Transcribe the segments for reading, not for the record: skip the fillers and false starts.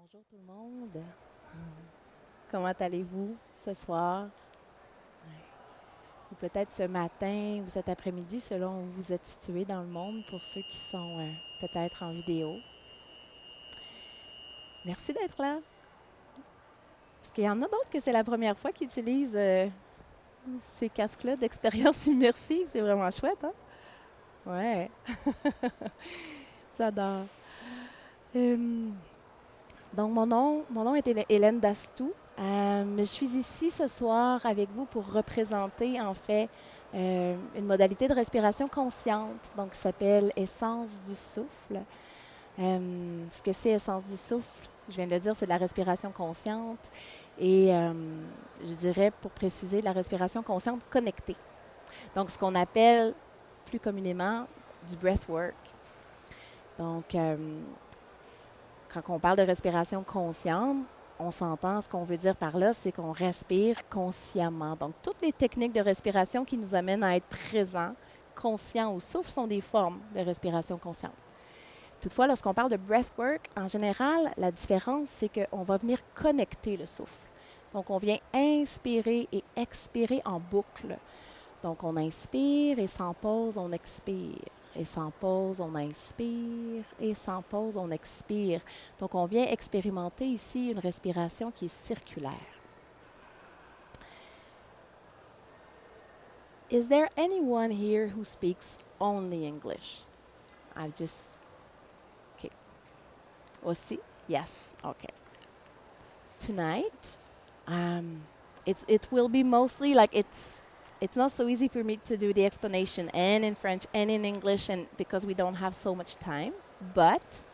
Bonjour tout le monde. Comment allez-vous ce soir? Ou peut-être ce matin ou cet après-midi, selon où vous êtes situé dans le monde, pour ceux qui sont peut-être en vidéo. Merci d'être là. Est-ce qu'il y en a d'autres que c'est la première fois qu'ils utilisent ces casques-là d'expérience immersive? C'est vraiment chouette, hein? Ouais, j'adore. Euh, donc, mon nom est Hélène Dastou. Je suis ici ce soir avec vous pour représenter en fait une modalité de respiration consciente, donc qui s'appelle Essence du souffle. Ce que c'est Essence du souffle, je viens de le dire, c'est de la respiration consciente et je dirais pour préciser, de la respiration consciente connectée. Donc, ce qu'on appelle plus communément du breathwork. Donc, quand on parle de respiration consciente, on s'entend, ce qu'on veut dire par là, c'est qu'on respire consciemment. Donc, toutes les techniques de respiration qui nous amènent à être présents, conscients au souffle, sont des formes de respiration consciente. Toutefois, lorsqu'on parle de breathwork, en général, la différence, c'est qu'on va venir connecter le souffle. Donc, on vient inspirer et expirer en boucle. Donc, on inspire et sans pause, on expire. Et sans pause, on inspire. Et sans pause, on expire. Donc, on vient expérimenter ici une respiration qui est circulaire. Is there anyone here who speaks only English? I've just... Okay. Aussi? Yes. Okay. Tonight, it will be mostly like it's not so easy for me to do the explanation and in French and in English and because we don't have so much time, but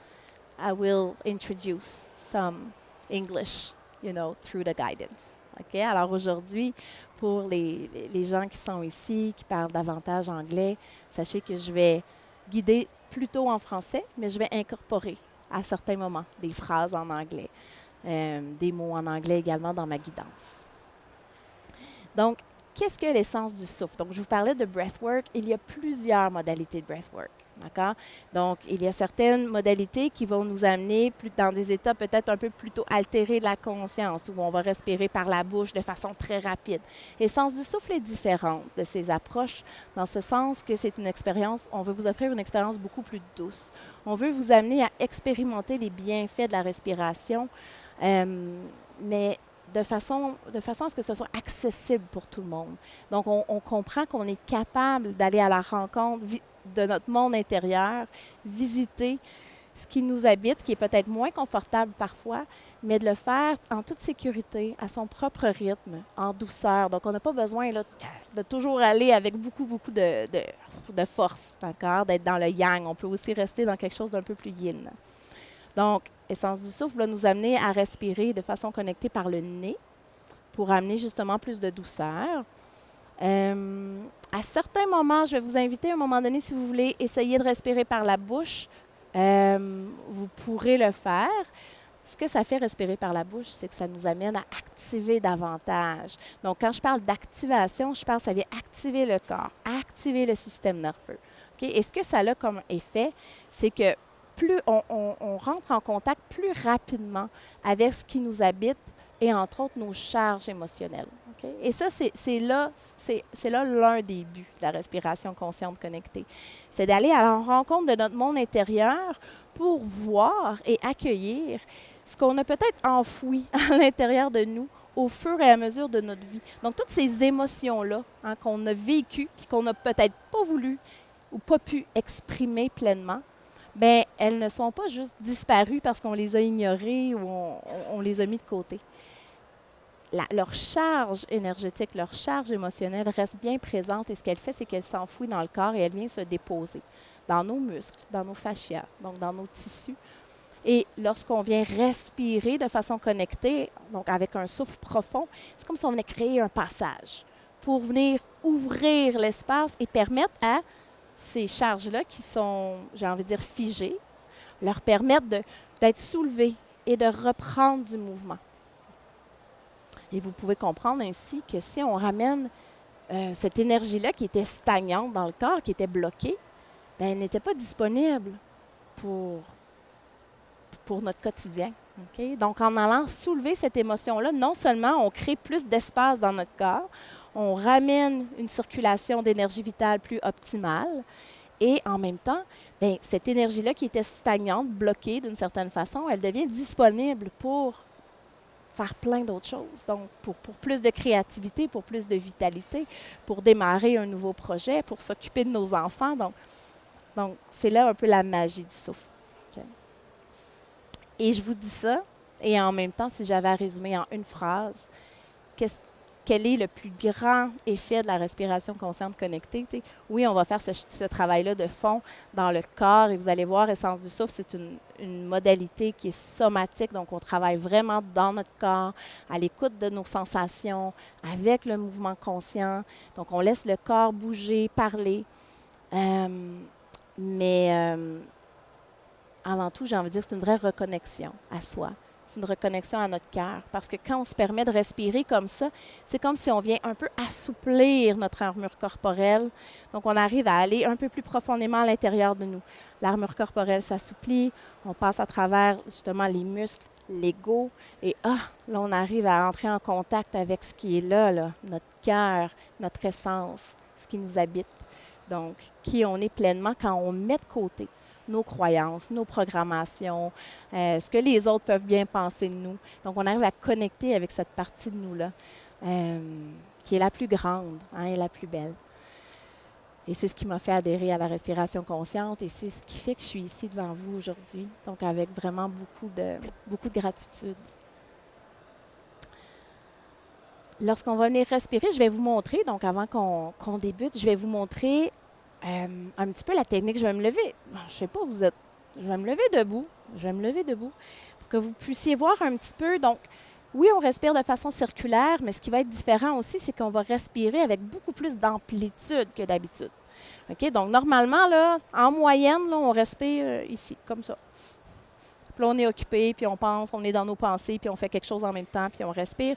I will introduce some English, through the guidance. OK? Alors aujourd'hui, pour les gens qui sont ici, qui parlent davantage anglais, sachez que je vais guider plutôt en français, mais je vais incorporer à certains moments des phrases en anglais, des mots en anglais également dans ma guidance. Donc, qu'est-ce que l'essence du souffle? Donc, je vous parlais de breathwork. Il y a plusieurs modalités de breathwork. D'accord? Donc, il y a certaines modalités qui vont nous amener dans des états peut-être un peu plutôt altérés de la conscience, où on va respirer par la bouche de façon très rapide. L'essence du souffle est différente de ces approches, dans ce sens que c'est une expérience, on veut vous offrir une expérience beaucoup plus douce. On veut vous amener à expérimenter les bienfaits de la respiration, mais de façon à ce que ce soit accessible pour tout le monde. Donc, on comprend qu'on est capable d'aller à la rencontre de notre monde intérieur, visiter ce qui nous habite, qui est peut-être moins confortable parfois, mais de le faire en toute sécurité, à son propre rythme, en douceur. Donc, on n'a pas besoin là, de toujours aller avec beaucoup, beaucoup de force, d'accord, d'être dans le yang. On peut aussi rester dans quelque chose d'un peu plus yin. Donc, Essence du souffle va nous amener à respirer de façon connectée par le nez pour amener justement plus de douceur. À certains moments, je vais vous inviter à un moment donné, si vous voulez essayer de respirer par la bouche, vous pourrez le faire. Ce que ça fait respirer par la bouche, c'est que ça nous amène à activer davantage. Donc, quand je parle d'activation, je parle que ça vient activer le corps, activer le système nerveux. Okay? Et ce que ça a comme effet, c'est que plus on rentre en contact plus rapidement avec ce qui nous habite et entre autres nos charges émotionnelles. Okay? Et ça, c'est là l'un des buts de la respiration consciente connectée. C'est d'aller à la rencontre de notre monde intérieur pour voir et accueillir ce qu'on a peut-être enfoui à l'intérieur de nous au fur et à mesure de notre vie. Donc, toutes ces émotions-là qu'on a vécues et qu'on n'a peut-être pas voulu ou pas pu exprimer pleinement, bien, elles ne sont pas juste disparues parce qu'on les a ignorées ou on les a mis de côté. Leur charge énergétique, leur charge émotionnelle reste bien présente et ce qu'elle fait, c'est qu'elle s'enfouit dans le corps et elle vient se déposer dans nos muscles, dans nos fascias, donc dans nos tissus. Et lorsqu'on vient respirer de façon connectée, donc avec un souffle profond, c'est comme si on venait créer un passage pour venir ouvrir l'espace et permettre à ces charges-là qui sont, j'ai envie de dire, figées, leur permettre d'être soulevées et de reprendre du mouvement. Et vous pouvez comprendre ainsi que si on ramène cette énergie-là qui était stagnante dans le corps, qui était bloquée, bien, elle n'était pas disponible pour notre quotidien. OK? Donc, en allant soulever cette émotion-là, non seulement on crée plus d'espace dans notre corps, on ramène une circulation d'énergie vitale plus optimale et en même temps, bien, cette énergie-là qui était stagnante, bloquée d'une certaine façon, elle devient disponible pour faire plein d'autres choses. Donc, pour plus de créativité, pour plus de vitalité, pour démarrer un nouveau projet, pour s'occuper de nos enfants. Donc c'est là un peu la magie du souffle. OK? Et je vous dis ça, et en même temps, si j'avais à résumer en une phrase, quel est le plus grand effet de la respiration consciente connectée? T'sais, oui, on va faire ce travail-là de fond dans le corps et vous allez voir, Essence du souffle, c'est une modalité qui est somatique. Donc, on travaille vraiment dans notre corps, à l'écoute de nos sensations, avec le mouvement conscient. Donc, on laisse le corps bouger, parler. Mais avant tout, j'ai envie de dire, c'est une vraie reconnexion à soi. C'est une reconnexion à notre cœur. Parce que quand on se permet de respirer comme ça, c'est comme si on vient un peu assouplir notre armure corporelle. Donc, on arrive à aller un peu plus profondément à l'intérieur de nous. L'armure corporelle s'assouplit, on passe à travers justement les muscles, l'ego, et là, on arrive à entrer en contact avec ce qui est là, notre cœur, notre essence, ce qui nous habite. Donc, qui on est pleinement quand on met de côté nos croyances, nos programmations, ce que les autres peuvent bien penser de nous. Donc, on arrive à connecter avec cette partie de nous-là, qui est la plus grande et la plus belle. Et c'est ce qui m'a fait adhérer à la respiration consciente et c'est ce qui fait que je suis ici devant vous aujourd'hui. Donc, avec vraiment beaucoup de gratitude. Lorsqu'on va venir respirer, je vais vous montrer, donc avant qu'on débute, je vais vous montrer un petit peu la technique. Je vais me lever. Je ne sais pas, je vais me lever debout. Je vais me lever debout pour que vous puissiez voir un petit peu. Donc, oui, on respire de façon circulaire, mais ce qui va être différent aussi, c'est qu'on va respirer avec beaucoup plus d'amplitude que d'habitude. OK? Donc, normalement, là, en moyenne, là, on respire ici, comme ça. Puis là, on est occupé, puis on pense, on est dans nos pensées, puis on fait quelque chose en même temps, puis on respire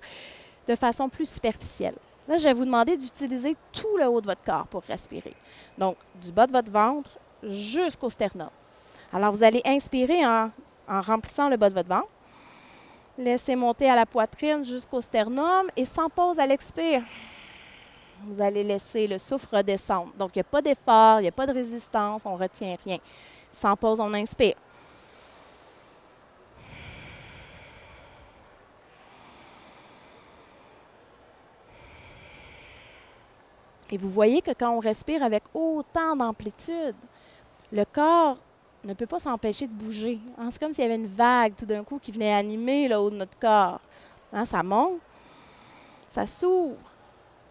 de façon plus superficielle. Là, je vais vous demander d'utiliser tout le haut de votre corps pour respirer. Donc, du bas de votre ventre jusqu'au sternum. Alors, vous allez inspirer en remplissant le bas de votre ventre. Laissez monter à la poitrine jusqu'au sternum et sans pause à l'expire. Vous allez laisser le souffle redescendre. Donc, il n'y a pas d'effort, il n'y a pas de résistance, on ne retient rien. Sans pause, on inspire. Et vous voyez que quand on respire avec autant d'amplitude, le corps ne peut pas s'empêcher de bouger. Hein? C'est comme s'il y avait une vague tout d'un coup qui venait animer le haut de notre corps. Hein? Ça monte, ça s'ouvre,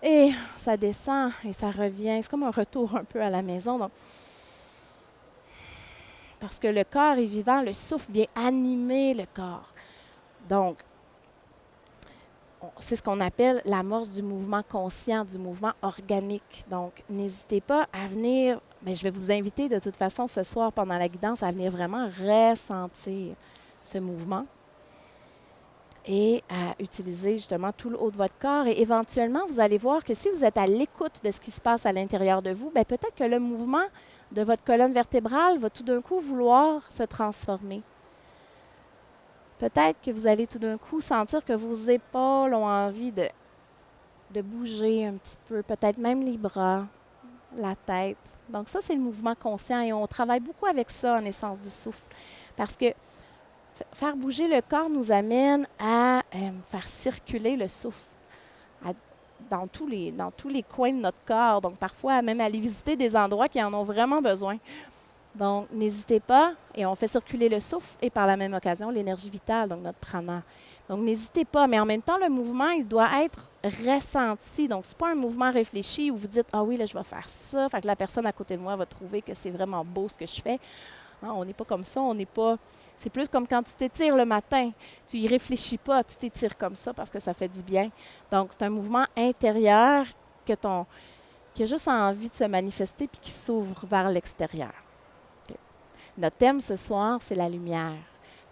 et ça descend, et ça revient. C'est comme un retour un peu à la maison. Donc, parce que le corps est vivant, le souffle vient animer le corps. Donc, c'est ce qu'on appelle l'amorce du mouvement conscient, du mouvement organique. Donc, n'hésitez pas à venir, mais je vais vous inviter de toute façon ce soir pendant la guidance à venir vraiment ressentir ce mouvement et à utiliser justement tout le haut de votre corps. Et éventuellement, vous allez voir que si vous êtes à l'écoute de ce qui se passe à l'intérieur de vous, bien, peut-être que le mouvement de votre colonne vertébrale va tout d'un coup vouloir se transformer. Peut-être que vous allez tout d'un coup sentir que vos épaules ont envie de bouger un petit peu, peut-être même les bras, la tête. Donc ça, c'est le mouvement conscient et on travaille beaucoup avec ça en essence du souffle. Parce que faire bouger le corps nous amène à faire circuler le souffle dans tous les coins de notre corps. Donc parfois, même aller visiter des endroits qui en ont vraiment besoin. Donc, n'hésitez pas, et on fait circuler le souffle et par la même occasion, l'énergie vitale, donc notre prana. Donc, n'hésitez pas, mais en même temps, le mouvement, il doit être ressenti. Donc, ce n'est pas un mouvement réfléchi où vous dites « Ah oui, là, je vais faire ça », fait que la personne à côté de moi va trouver que c'est vraiment beau ce que je fais. Hein, on n'est pas comme ça, on n'est pas... C'est plus comme quand tu t'étires le matin. Tu y réfléchis pas, tu t'étires comme ça parce que ça fait du bien. Donc, c'est un mouvement intérieur qui a juste envie de se manifester puis qui s'ouvre vers l'extérieur. Notre thème ce soir, c'est la lumière.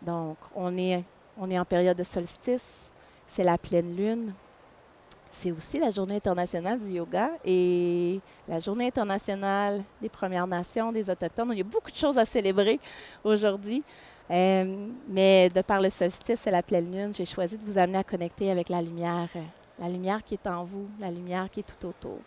Donc, on est en période de solstice, c'est la pleine lune. C'est aussi la Journée internationale du yoga et la Journée internationale des Premières Nations, des Autochtones. Il y a beaucoup de choses à célébrer aujourd'hui. Mais de par le solstice et la pleine lune, j'ai choisi de vous amener à connecter avec la lumière qui est en vous, la lumière qui est tout autour.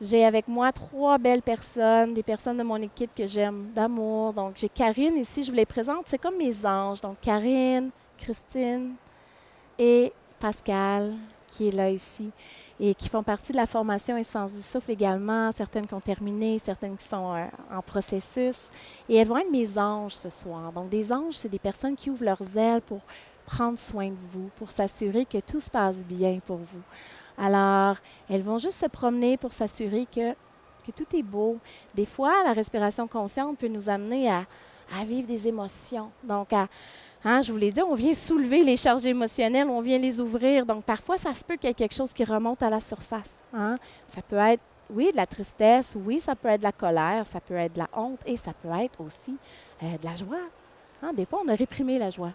J'ai avec moi 3 belles personnes, des personnes de mon équipe que j'aime d'amour. Donc, j'ai Karine ici, je vous les présente, c'est comme mes anges. Donc, Karine, Christine et Pascal, qui est là ici, et qui font partie de la formation Essence du souffle également, certaines qui ont terminé, certaines qui sont en processus. Et elles vont être mes anges ce soir. Donc, des anges, c'est des personnes qui ouvrent leurs ailes pour prendre soin de vous, pour s'assurer que tout se passe bien pour vous. Alors, elles vont juste se promener pour s'assurer que tout est beau. Des fois, la respiration consciente peut nous amener à vivre des émotions. Donc, je vous l'ai dit, on vient soulever les charges émotionnelles, on vient les ouvrir. Donc, parfois, ça se peut qu'il y ait quelque chose qui remonte à la surface. Ça peut être, oui, de la tristesse, oui, ça peut être de la colère, ça peut être de la honte et ça peut être aussi de la joie. Des fois, on a réprimé la joie.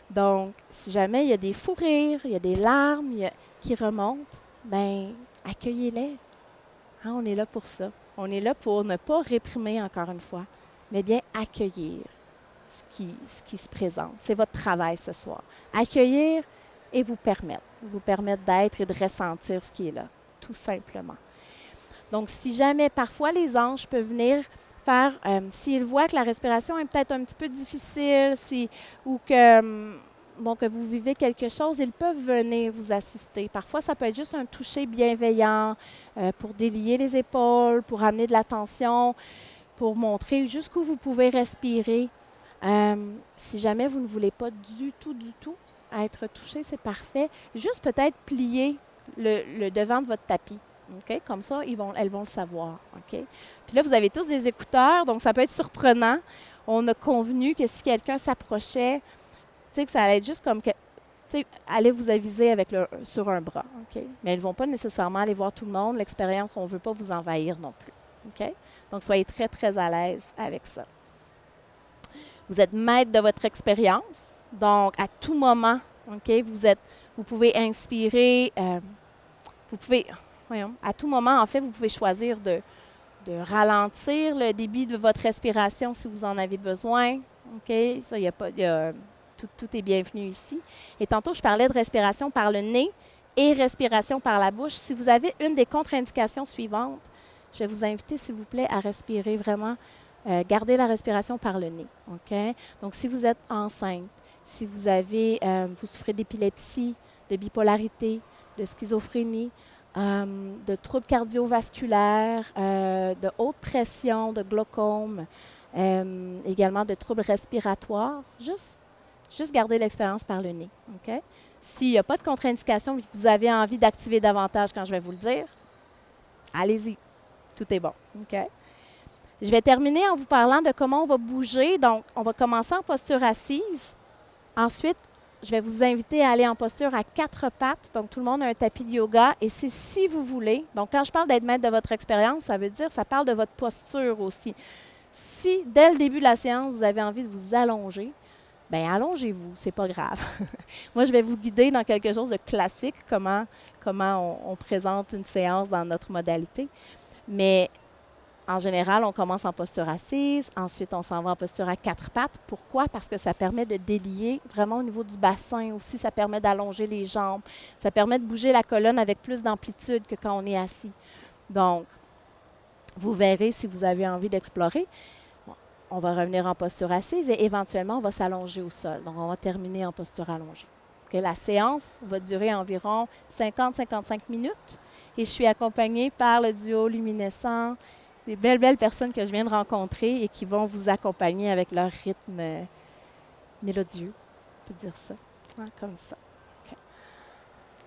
Donc, si jamais il y a des fous rires, il y a des larmes qui remontent, bien, accueillez-les. On est là pour ça. On est là pour ne pas réprimer, encore une fois, mais bien accueillir ce qui se présente. C'est votre travail ce soir. Accueillir et vous permettre d'être et de ressentir ce qui est là, tout simplement. Donc, si jamais, parfois, les anges peuvent venir faire, s'ils voient que la respiration est peut-être un petit peu difficile, ou que vous vivez quelque chose, ils peuvent venir vous assister. Parfois, ça peut être juste un toucher bienveillant pour délier les épaules, pour amener de l'attention, pour montrer jusqu'où vous pouvez respirer. Si jamais vous ne voulez pas du tout être touché, c'est parfait. Juste peut-être plier le devant de votre tapis. Okay? Comme ça, elles vont le savoir. Okay? Puis là, vous avez tous des écouteurs, donc ça peut être surprenant. On a convenu que si quelqu'un s'approchait, que ça allait être juste comme que, allez vous aviser sur un bras. Okay? Mais elles ne vont pas nécessairement aller voir tout le monde. L'expérience, on ne veut pas vous envahir non plus. Okay? Donc, soyez très, très à l'aise avec ça. Vous êtes maître de votre expérience. Donc, à tout moment, okay, vous pouvez inspirer. À tout moment, en fait, vous pouvez choisir de ralentir le débit de votre respiration si vous en avez besoin. OK? Ça, tout est bienvenu ici. Et tantôt, je parlais de respiration par le nez et respiration par la bouche. Si vous avez une des contre-indications suivantes, je vais vous inviter, s'il vous plaît, à respirer vraiment. Gardez la respiration par le nez. OK? Donc, si vous êtes enceinte, si vous souffrez d'épilepsie, de bipolarité, de schizophrénie, de troubles cardiovasculaires, de haute pression, de glaucome, également de troubles respiratoires, juste garder l'expérience par le nez. Okay? S'il n'y a pas de contre-indication et que vous avez envie d'activer davantage quand je vais vous le dire, allez-y, tout est bon. Okay? Je vais terminer en vous parlant de comment on va bouger. Donc, on va commencer en posture assise. Ensuite, je vais vous inviter à aller en posture à 4 pattes. Donc, tout le monde a un tapis de yoga. Et c'est si vous voulez. Donc, quand je parle d'être maître de votre expérience, ça parle de votre posture aussi. Si, dès le début de la séance, vous avez envie de vous allonger, bien, allongez-vous, c'est pas grave. Moi, je vais vous guider dans quelque chose de classique, comment on présente une séance dans notre modalité. Mais en général, on commence en posture assise, ensuite on s'en va en posture à 4 pattes. Pourquoi? Parce que ça permet de délier vraiment au niveau du bassin aussi, ça permet d'allonger les jambes, ça permet de bouger la colonne avec plus d'amplitude que quand on est assis. Donc, vous verrez si vous avez envie d'explorer. On va revenir en posture assise et éventuellement, on va s'allonger au sol. Donc, on va terminer en posture allongée. Okay, la séance va durer environ 50-55 minutes et je suis accompagnée par le duo luminescent, des belles personnes que je viens de rencontrer et qui vont vous accompagner avec leur rythme mélodieux, on peut dire ça, comme ça. Okay.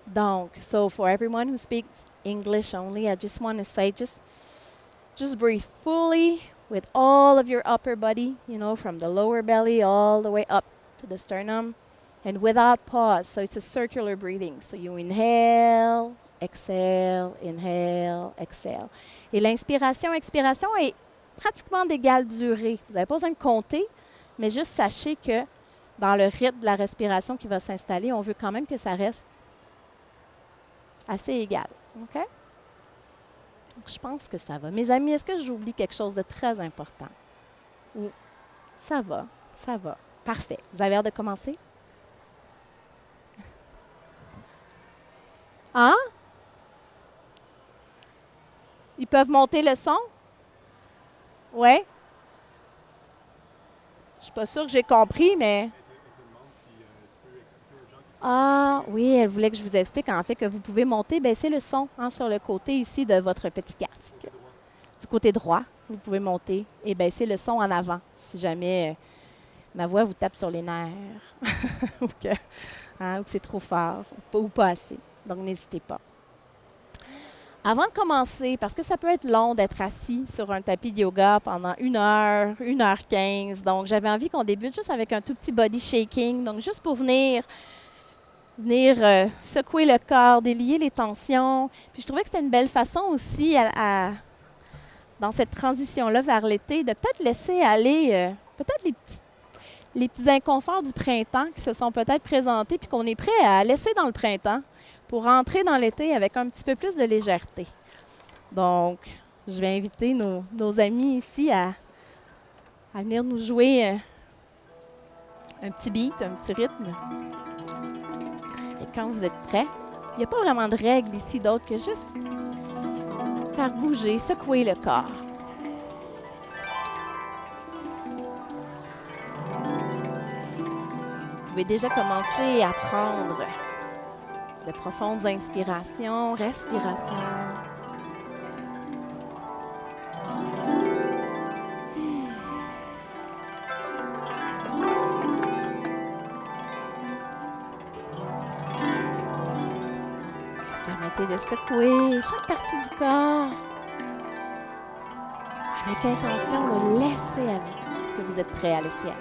Donc, so for everyone who speaks English only, I just want to say, just breathe fully with all of your upper body, from the lower belly all the way up to the sternum, and without pause. So it's a circular breathing. So you inhale, exhale, inhale, exhale. Et l'inspiration, expiration est pratiquement d'égale durée. Vous n'avez pas besoin de compter, mais juste sachez que dans le rythme de la respiration qui va s'installer, on veut quand même que ça reste assez égal. OK? Donc, je pense que ça va. Mes amis, est-ce que j'oublie quelque chose de très important? Ou Ça va, ça va. Parfait. Vous avez hâte de commencer? Hein? Ils peuvent monter le son? Ouais? Je suis pas sûre que j'ai compris, mais... Ah, oui, elle voulait que je vous explique en fait que vous pouvez monter, baisser le son hein, sur le côté ici de votre petit casque. Du côté droit, vous pouvez monter et baisser le son en avant si jamais ma voix vous tape sur les nerfs ou que, ou que c'est trop fort ou pas assez. Donc, n'hésitez pas. Avant de commencer, parce que ça peut être long d'être assis sur un tapis de yoga pendant 1 heure 15. Donc, j'avais envie qu'on débute juste avec un tout petit body shaking. Donc, juste pour venir secouer le corps, délier les tensions. Puis je trouvais que c'était une belle façon aussi, dans cette transition-là vers l'été, de peut-être laisser aller peut-être les petits inconforts du printemps qui se sont peut-être présentés, puis qu'on est prêt à laisser dans le printemps pour rentrer dans l'été avec un petit peu plus de légèreté. Donc, je vais inviter nos amis ici à venir nous jouer un petit beat, un petit rythme. Et quand vous êtes prêts, il n'y a pas vraiment de règles ici d'autres que juste faire bouger, secouer le corps. Vous pouvez déjà commencer à prendre de profondes inspirations, respirations. Permettez de secouer chaque partie du corps avec intention de laisser aller. Est-ce que vous êtes prêts à laisser aller?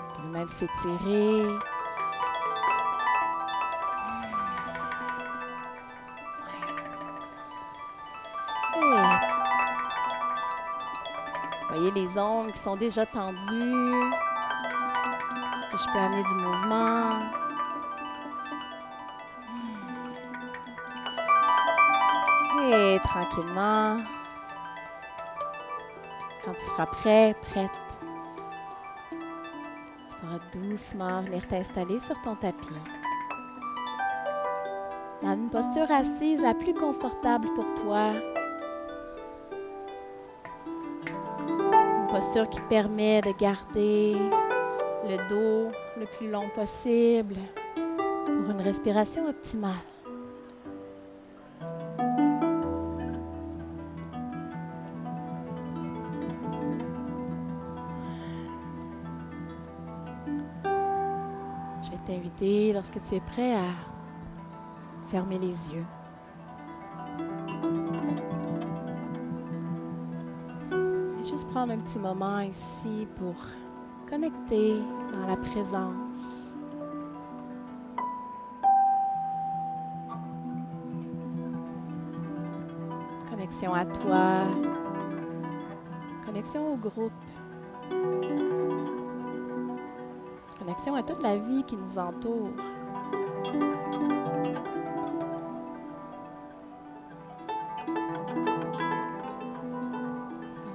Vous pouvez même s'étirer. Voyez les ongles qui sont déjà tendus. Est-ce que je peux amener du mouvement? Et tranquillement, quand tu seras prêt, prête, tu pourras doucement venir t'installer sur ton tapis. Dans une posture assise la plus confortable pour toi. Posture qui te permet de garder le dos le plus long possible pour une respiration optimale. Je vais t'inviter, lorsque tu es prêt, à fermer les yeux. Juste prendre un petit moment ici pour connecter dans la présence. Connexion à toi, connexion au groupe, connexion à toute la vie qui nous entoure.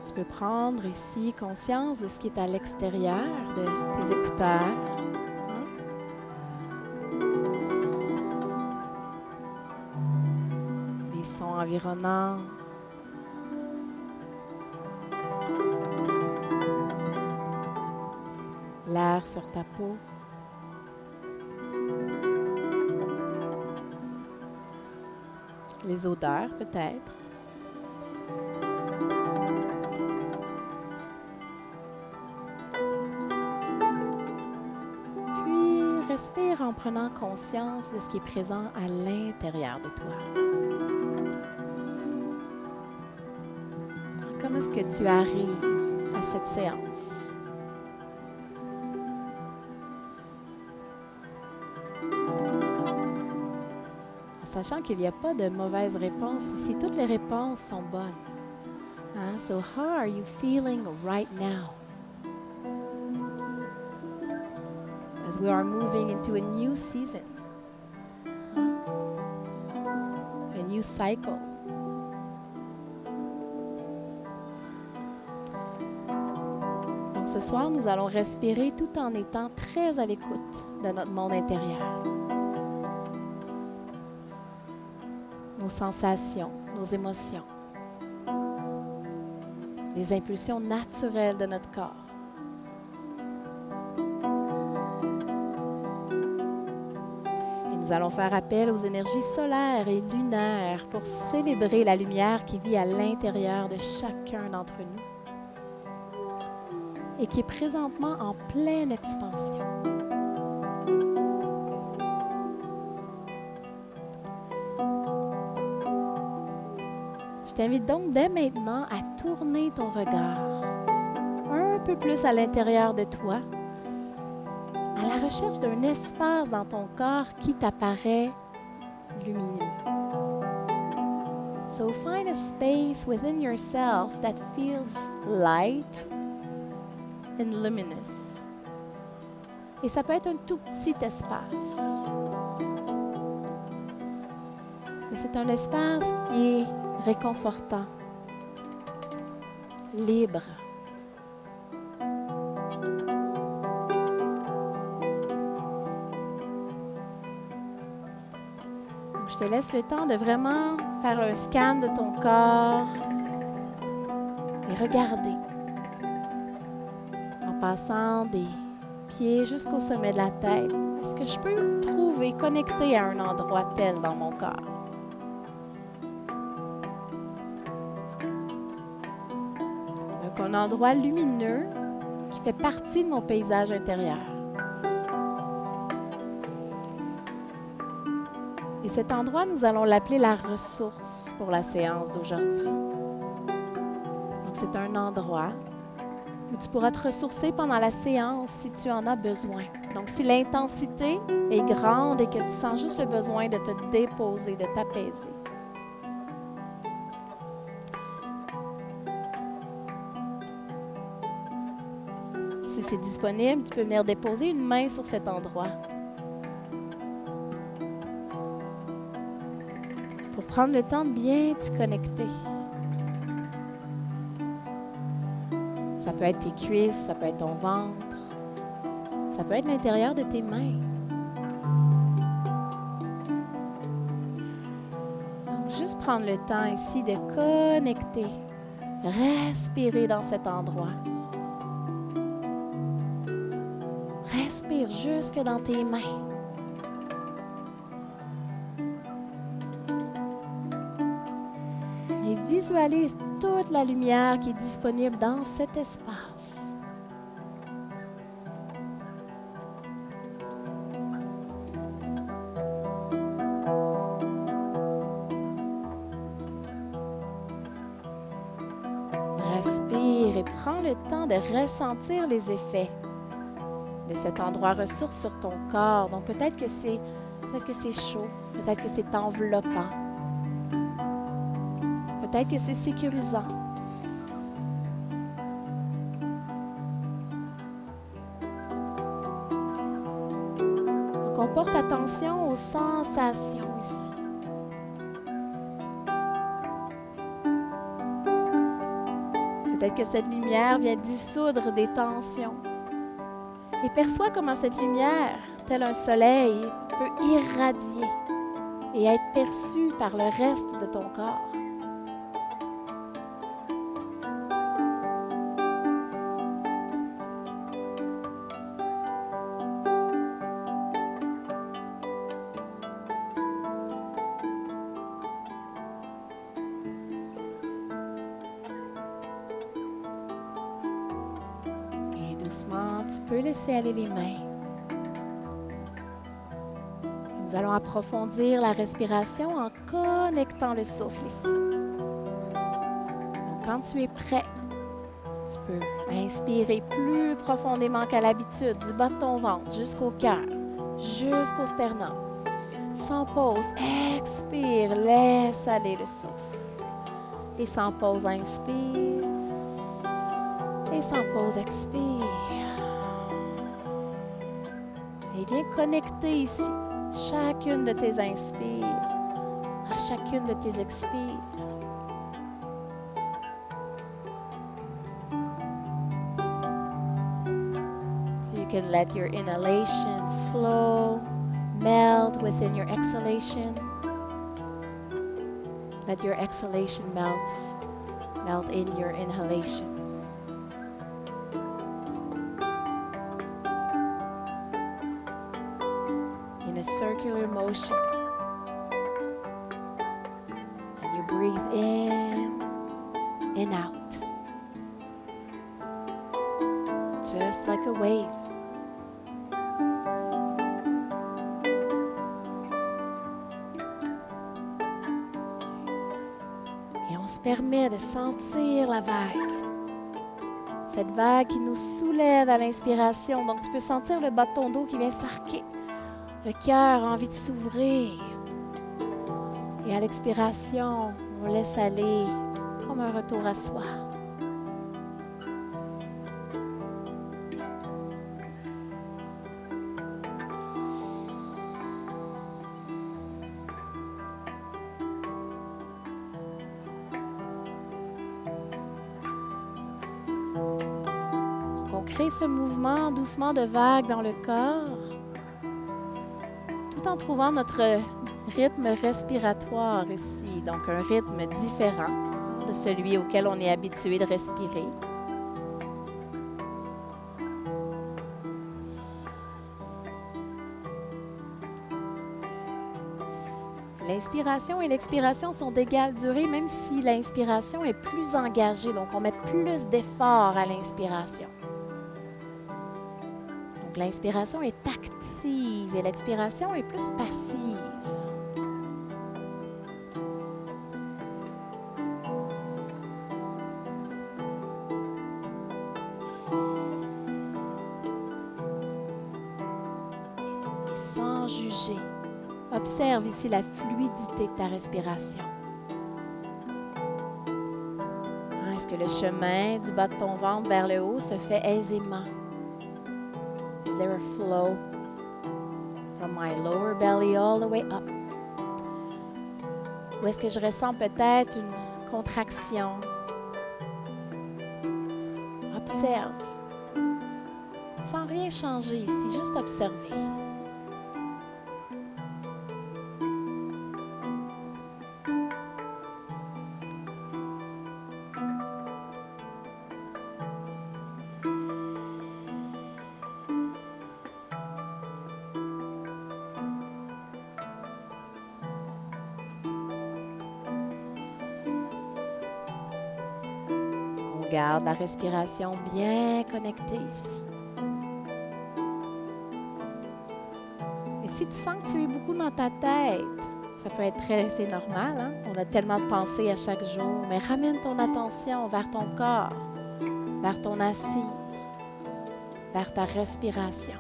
Tu peux prendre ici conscience de ce qui est à l'extérieur de tes écouteurs. Les sons environnants. L'air sur ta peau. Les odeurs peut-être. Respire en prenant conscience de ce qui est présent à l'intérieur de toi. Comment est-ce que tu arrives à cette séance? En sachant qu'il n'y a pas de mauvaise réponse ici, toutes les réponses sont bonnes. So how are you feeling right now? as we are moving into a new season, a new cycle. Donc ce soir, nous allons respirer tout en étant très à l'écoute de notre monde intérieur. Nos sensations, nos émotions, les impulsions naturelles de notre corps. Et nous allons faire appel aux énergies solaires et lunaires pour célébrer la lumière qui vit à l'intérieur de chacun d'entre nous et qui est présentement en pleine expansion. Je t'invite donc dès maintenant à tourner ton regard un peu plus à l'intérieur de toi, à la recherche d'un espace dans ton corps qui t'apparaît lumineux. So find a space within yourself that feels light and luminous. Et ça peut être un tout petit espace. Mais c'est un espace qui est réconfortant, libre. Donc, je te laisse le temps de vraiment faire un scan de ton corps et regarder en passant des pieds jusqu'au sommet de la tête. Est-ce que je peux trouver, connecter à un endroit tel dans mon corps? Un endroit lumineux qui fait partie de mon paysage intérieur. Et cet endroit, nous allons l'appeler la ressource pour la séance d'aujourd'hui. Donc, c'est un endroit où tu pourras te ressourcer pendant la séance si tu en as besoin. Donc, si l'intensité est grande et que tu sens juste le besoin de te déposer, de t'apaiser. Si c'est disponible, tu peux venir déposer une main sur cet endroit pour prendre le temps de bien t'y connecter. Ça peut être tes cuisses, ça peut être ton ventre, ça peut être l'intérieur de tes mains. Donc, juste prendre le temps ici de connecter, respirer dans cet endroit. Respire jusque dans tes mains. Et visualise toute la lumière qui est disponible dans cet espace. Respire et prends le temps de ressentir les effets de cet endroit ressource sur ton corps. Donc peut-être que c'est chaud, peut-être que c'est enveloppant, peut-être que c'est sécurisant. Donc on porte attention aux sensations ici. Peut-être que cette lumière vient dissoudre des tensions. Et perçois comment cette lumière, tel un soleil, peut irradier et être perçue par le reste de ton corps. Doucement, tu peux laisser aller les mains. Nous allons approfondir la respiration en connectant le souffle ici. Donc, quand tu es prêt, tu peux inspirer plus profondément qu'à l'habitude, du bas de ton ventre jusqu'au cœur, jusqu'au sternum. Sans pause, expire, laisse aller le souffle. Et sans pause, inspire. Et sans pause, expire. Et viens connecter ici chacune de tes inspires à chacune de tes expires. So you can let your inhalation flow, melt within your exhalation. Let your exhalation melt in your inhalation. In a circular motion. And you breathe in and out. Just like a wave. Et on se permet de sentir la vague. Cette vague qui nous soulève à l'inspiration. Donc tu peux sentir le bas de ton dos qui vient s'arquer. Le cœur a envie de s'ouvrir. Et à l'expiration, on laisse aller comme un retour à soi. Donc on crée ce mouvement doucement de vagues dans le corps, tout en trouvant notre rythme respiratoire ici, donc un rythme différent de celui auquel on est habitué de respirer. L'inspiration et l'expiration sont d'égale durée, même si l'inspiration est plus engagée, donc on met plus d'effort à l'inspiration. Donc l'inspiration est active et l'expiration est plus passive. Et sans juger, observe ici la fluidité de ta respiration. Est-ce que le chemin du bas de ton ventre vers le haut se fait aisément? Is there a flow from my lower belly all the way up? Ou est-ce que je ressens peut-être une contraction? Observe. Sans rien changer ici, juste observer. Garde la respiration bien connectée ici. Et si tu sens que tu es beaucoup dans ta tête, ça peut être c'est normal, hein? On a tellement de pensées à chaque jour, mais ramène ton attention vers ton corps, vers ton assise, vers ta respiration.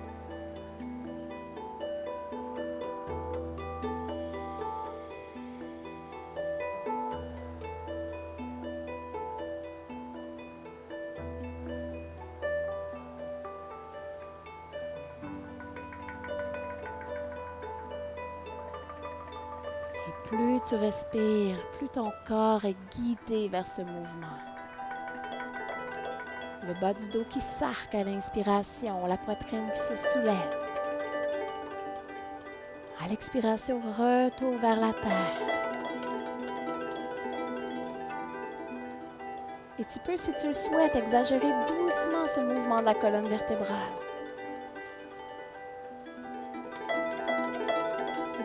Plus tu respires, plus ton corps est guidé vers ce mouvement. Le bas du dos qui s'arque à l'inspiration, la poitrine qui se soulève. À l'expiration, retour vers la terre. Et tu peux, si tu le souhaites, exagérer doucement ce mouvement de la colonne vertébrale.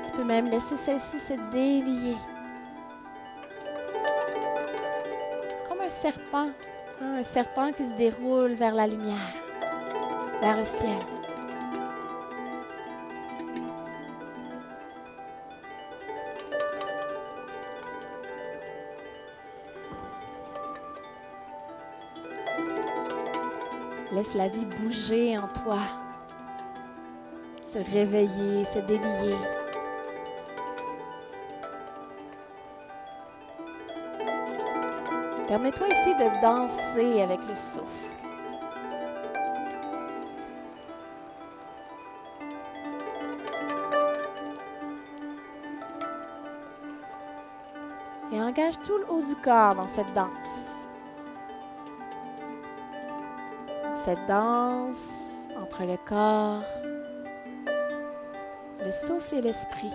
Tu peux même laisser celle-ci se délier. Comme un serpent, hein, un serpent qui se déroule vers la lumière, vers le ciel. Laisse la vie bouger en toi, se réveiller, se délier. Permets-toi ici de danser avec le souffle. Et engage tout le haut du corps dans cette danse. Cette danse entre le corps, le souffle et l'esprit.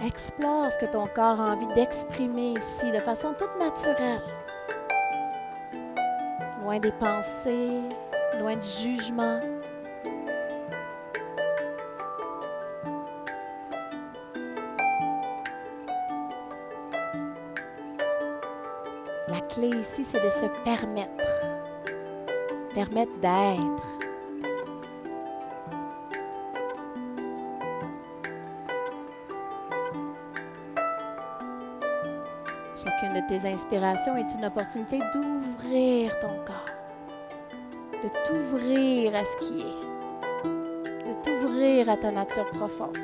Explore ce que ton corps a envie d'exprimer ici de façon toute naturelle. Loin des pensées, loin du jugement. La clé ici, c'est de se permettre d'être. Chacune de tes inspirations est une opportunité d'ouvrir ton corps, de t'ouvrir à ce qui est, de t'ouvrir à ta nature profonde.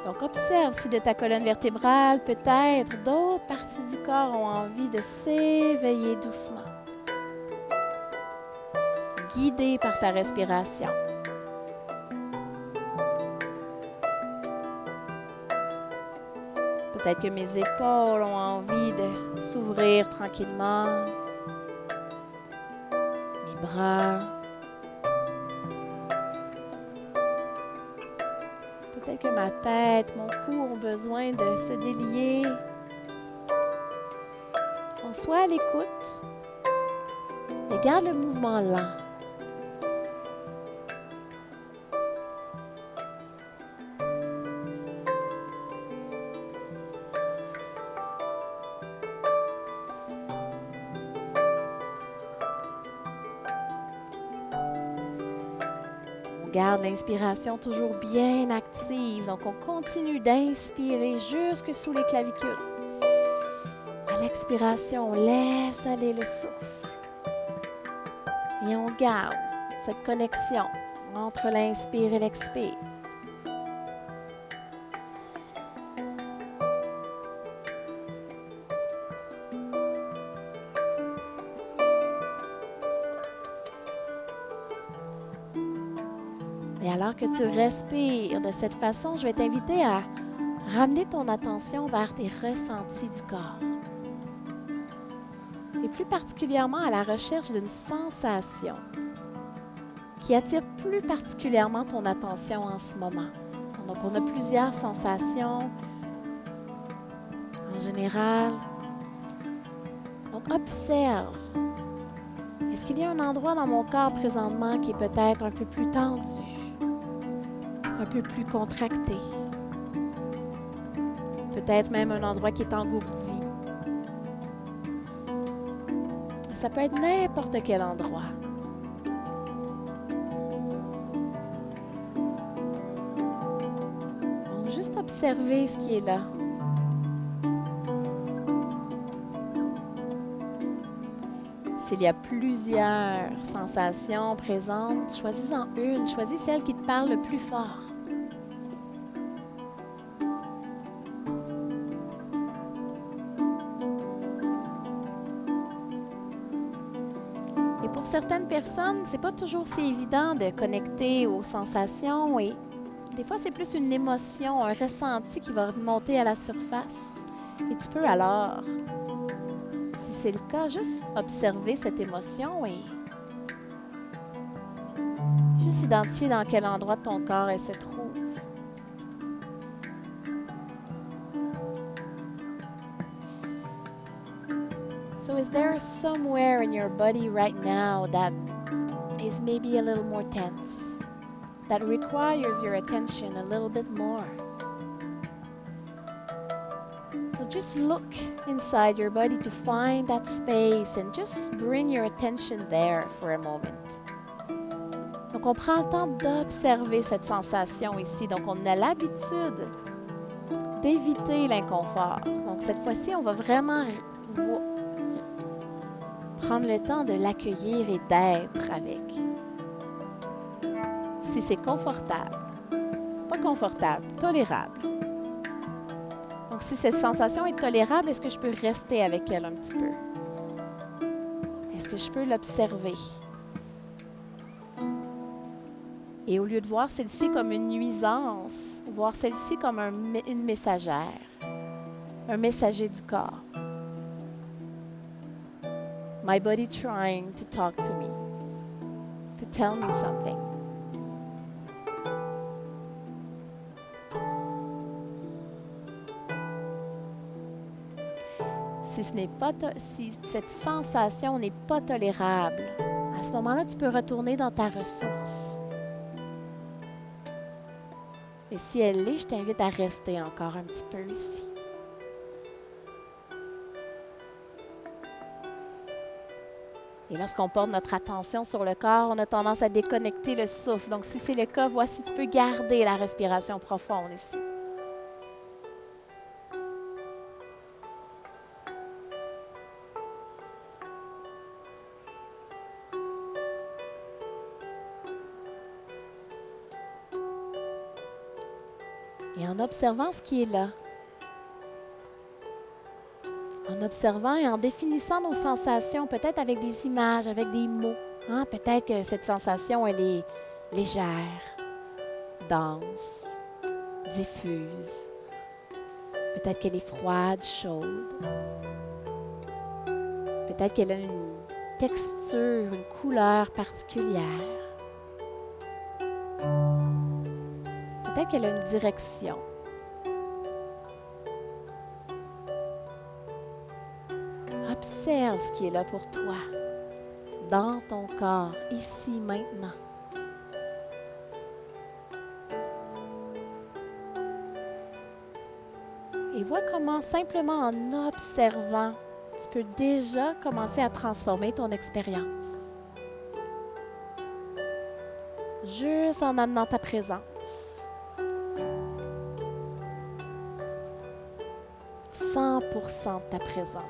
Donc, observe si de ta colonne vertébrale, peut-être d'autres parties du corps ont envie de s'éveiller doucement, guidées par ta respiration. Peut-être que mes épaules ont envie de s'ouvrir tranquillement, mes bras. Peut-être que ma tête, mon cou ont besoin de se délier. Donc, sois à l'écoute et garde le mouvement lent. On garde l'inspiration toujours bien active. Donc, on continue d'inspirer jusque sous les clavicules. À l'expiration, on laisse aller le souffle. Et on garde cette connexion entre l'inspire et l'expire. Et alors que tu respires de cette façon, je vais t'inviter à ramener ton attention vers tes ressentis du corps. Et plus particulièrement à la recherche d'une sensation qui attire plus particulièrement ton attention en ce moment. Donc, on a plusieurs sensations en général. Donc, observe. Est-ce qu'il y a un endroit dans mon corps présentement qui est peut-être un peu plus tendu, un peu plus contracté? Peut-être même un endroit qui est engourdi. Ça peut être n'importe quel endroit. Donc, juste observer ce qui est là. S'il y a plusieurs sensations présentes, choisis-en une. Choisis celle qui te parle le plus fort. Et pour certaines personnes, c'est pas toujours si évident de connecter aux sensations et des fois, c'est plus une émotion, un ressenti qui va monter à la surface. Et tu peux alors, si c'est le cas, juste observer cette émotion et juste identifier dans quel endroit de ton corps elle se trouve. So is there somewhere in your body right now that is maybe a little more tense, that requires your attention a little bit more? So just look inside your body to find that space and just bring your attention there for a moment. Donc, on prend le temps d'observer cette sensation ici. Donc, on a l'habitude d'éviter l'inconfort. Donc, cette fois-ci, on va vraiment prendre le temps de l'accueillir et d'être avec. Si c'est confortable, pas confortable, tolérable. Donc, si cette sensation est tolérable, est-ce que je peux rester avec elle un petit peu? Est-ce que je peux l'observer? Et au lieu de voir celle-ci comme une nuisance, voir celle-ci comme une messagère, un messager du corps. My body trying to talk to me, to tell me something. Si cette sensation n'est pas tolérable, à ce moment-là, tu peux retourner dans ta ressource. Et si elle l'est, je t'invite à rester encore un petit peu ici. Et lorsqu'on porte notre attention sur le corps, on a tendance à déconnecter le souffle. Donc, si c'est le cas, voici, tu peux garder la respiration profonde ici. Et en observant ce qui est là, en observant et en définissant nos sensations, peut-être avec des images, avec des mots. Hein? Peut-être que cette sensation, elle est légère, dense, diffuse. Peut-être qu'elle est froide, chaude. Peut-être qu'elle a une texture, une couleur particulière. Peut-être qu'elle a une direction. Observe ce qui est là pour toi, dans ton corps, ici, maintenant. Et vois comment, simplement en observant, tu peux déjà commencer à transformer ton expérience. Juste en amenant ta présence. 100% de ta présence.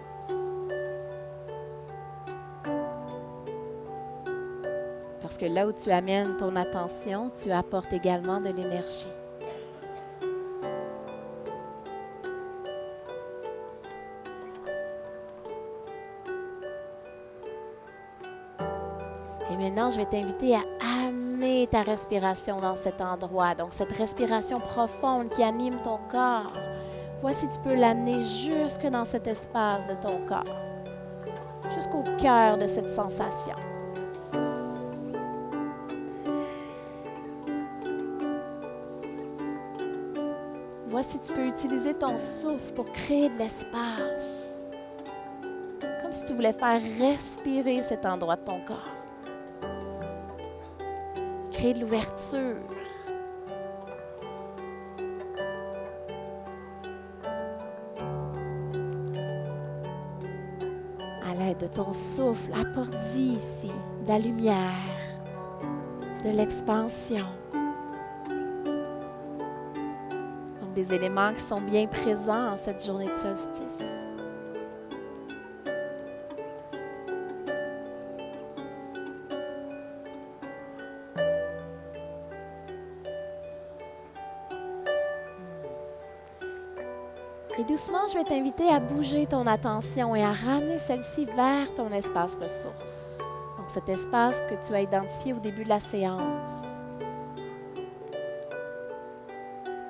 Parce que là où tu amènes ton attention, tu apportes également de l'énergie. Et maintenant, je vais t'inviter à amener ta respiration dans cet endroit. Donc, cette respiration profonde qui anime ton corps. Voici, tu peux l'amener jusque dans cet espace de ton corps. Jusqu'au cœur de cette sensation. Voici, tu peux utiliser ton souffle pour créer de l'espace. Comme si tu voulais faire respirer cet endroit de ton corps. Créer de l'ouverture. À l'aide de ton souffle, apporte-y ici de la lumière, de l'expansion. Donc des éléments qui sont bien présents en cette journée de solstice. Et doucement, je vais t'inviter à bouger ton attention et à ramener celle-ci vers ton espace ressource. Donc, cet espace que tu as identifié au début de la séance.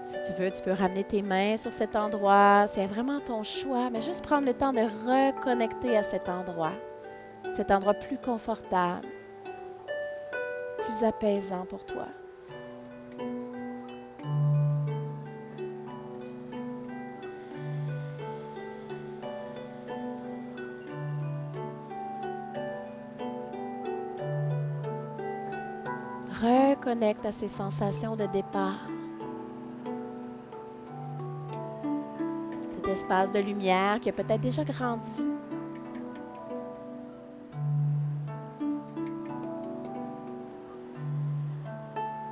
Si tu veux, tu peux ramener tes mains sur cet endroit. C'est vraiment ton choix, mais juste prendre le temps de reconnecter à cet endroit plus confortable, plus apaisant pour toi. Reconnecte à ces sensations de départ. Cet espace de lumière qui a peut-être déjà grandi.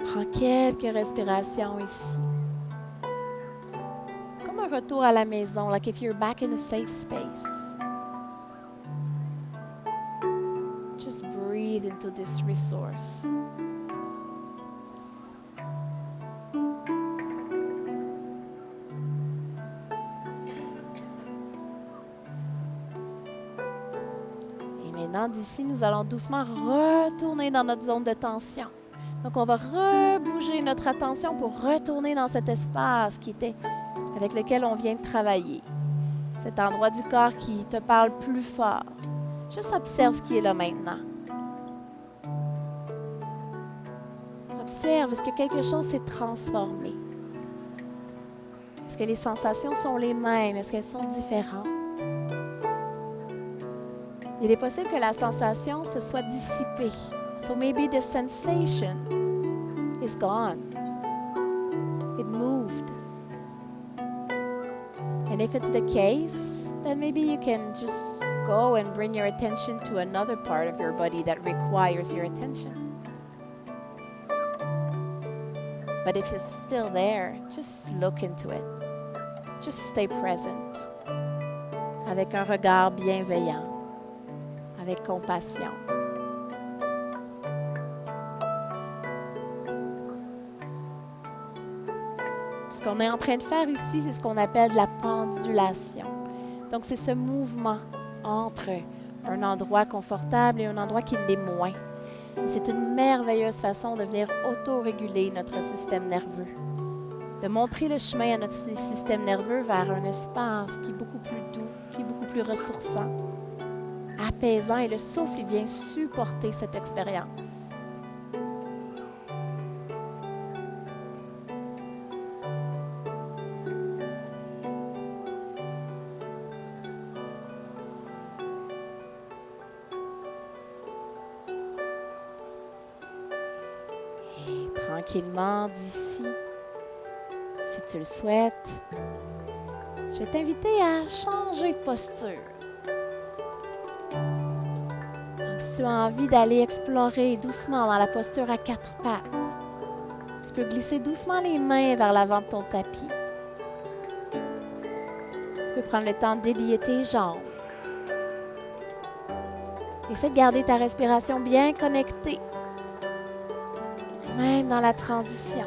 Prends quelques respirations ici. Comme un retour à la maison, like if you're back in a safe space. Just breathe into this resource. Et maintenant, d'ici, nous allons doucement retourner dans notre zone de tension. Donc, on va rebouger notre attention pour retourner dans cet espace avec lequel on vient de travailler. Cet endroit du corps qui te parle plus fort. Juste observe ce qui est là maintenant. Observe, est-ce que quelque chose s'est transformé? Est-ce que les sensations sont les mêmes? Est-ce qu'elles sont différentes? Il est possible que la sensation se soit dissipée. So maybe the sensation is gone. It moved. And if it's the case, then maybe you can just go and bring your attention to another part of your body that requires your attention. But if it's still there, just look into it. Just stay present. Avec un regard bienveillant, avec compassion. Ce qu'on est en train de faire ici, c'est ce qu'on appelle de la pendulation. Donc, c'est ce mouvement entre un endroit confortable et un endroit qui l'est moins. Et c'est une merveilleuse façon de venir auto-réguler notre système nerveux. De montrer le chemin à notre système nerveux vers un espace qui est beaucoup plus doux, qui est beaucoup plus ressourçant, apaisant. Et le souffle, il vient supporter cette expérience. Tranquillement d'ici, si tu le souhaites, je vais t'inviter à changer de posture. Donc, si tu as envie d'aller explorer doucement dans la posture à 4 pattes, tu peux glisser doucement les mains vers l'avant de ton tapis. Tu peux prendre le temps de délier tes jambes. Essaie de garder ta respiration bien connectée. Même dans la transition.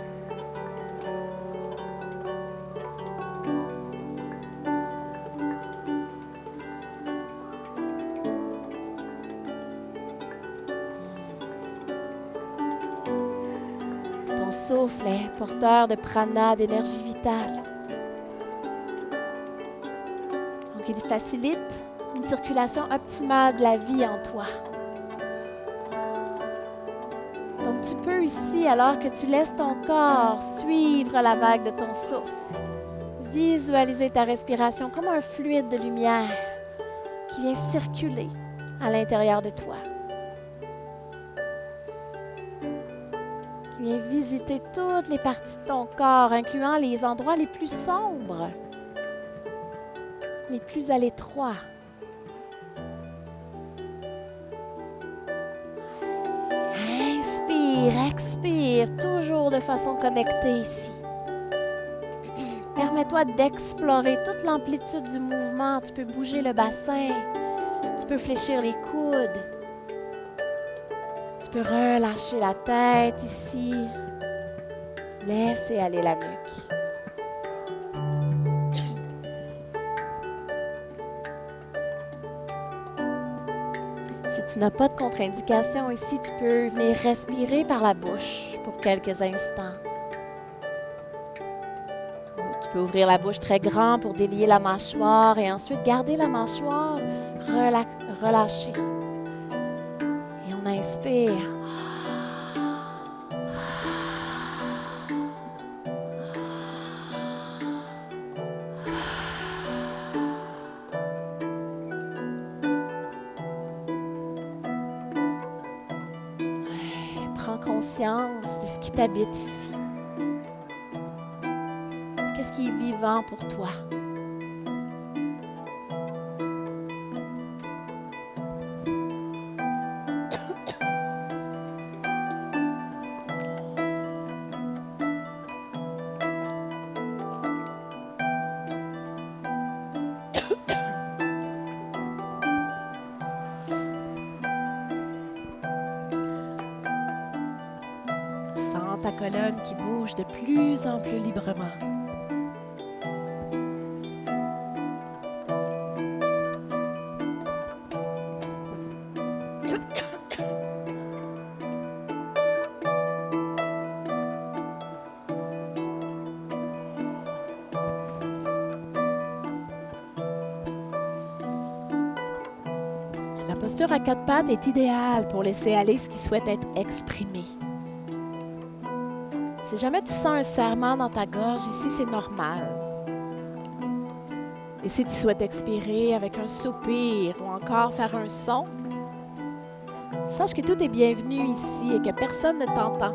Ton souffle est porteur de prana, d'énergie vitale. Donc, il facilite une circulation optimale de la vie en toi. Donc, tu peux ici, alors que tu laisses ton corps suivre la vague de ton souffle, visualiser ta respiration comme un fluide de lumière qui vient circuler à l'intérieur de toi, qui vient visiter toutes les parties de ton corps, incluant les endroits les plus sombres, les plus à l'étroit. Expire, toujours de façon connectée ici. Permets-toi d'explorer toute l'amplitude du mouvement. Tu peux bouger le bassin, tu peux fléchir les coudes, tu peux relâcher la tête ici. Laissez aller la nuque. Si tu n'as pas de contre-indication ici, tu peux venir respirer par la bouche pour quelques instants. Tu peux ouvrir la bouche très grand pour délier la mâchoire et ensuite garder la mâchoire relâchée. Et on inspire. Prends conscience de ce qui t'habite ici. Qu'est-ce qui est vivant pour toi? ta colonne qui bouge de plus en plus librement. La posture à quatre pattes est idéale pour laisser aller ce qui souhaite être exprimé. Si jamais tu sens un serrement dans ta gorge, ici c'est normal. Et si tu souhaites expirer avec un soupir ou encore faire un son, sache que tout est bienvenu ici et que personne ne t'entend.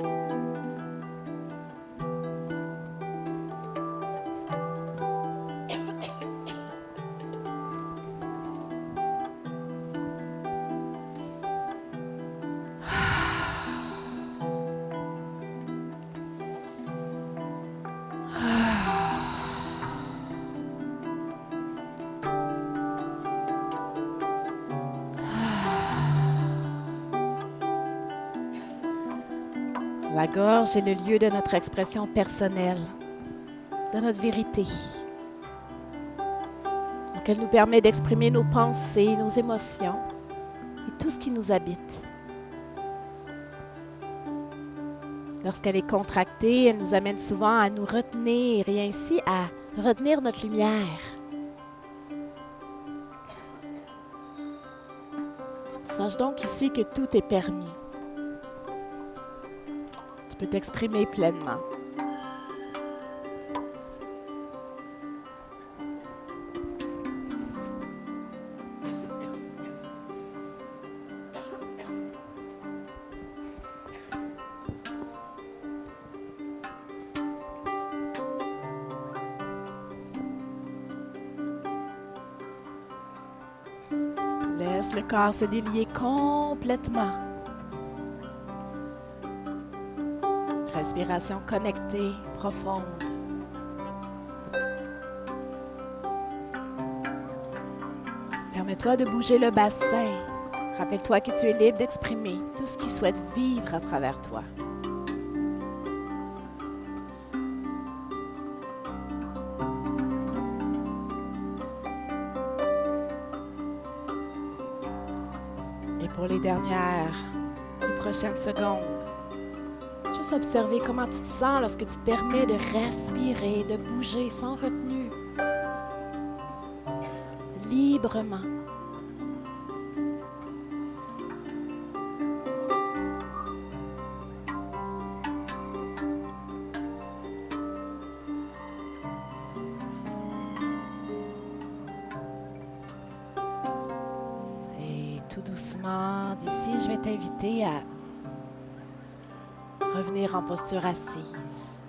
La gorge est le lieu de notre expression personnelle, de notre vérité. Donc, elle nous permet d'exprimer nos pensées, nos émotions et tout ce qui nous habite. Lorsqu'elle est contractée, elle nous amène souvent à nous retenir et ainsi à retenir notre lumière. Sache donc ici que tout est permis. Tu peux t'exprimer pleinement. Laisse le corps se délier complètement. Respiration connectée, profonde. Permets-toi de bouger le bassin. Rappelle-toi que tu es libre d'exprimer tout ce qui souhaite vivre à travers toi. Et pour les prochaines secondes, juste observer comment tu te sens lorsque tu te permets de respirer, de bouger sans retenue, librement. Et tout doucement, d'ici, je vais t'inviter à revenir en posture assise.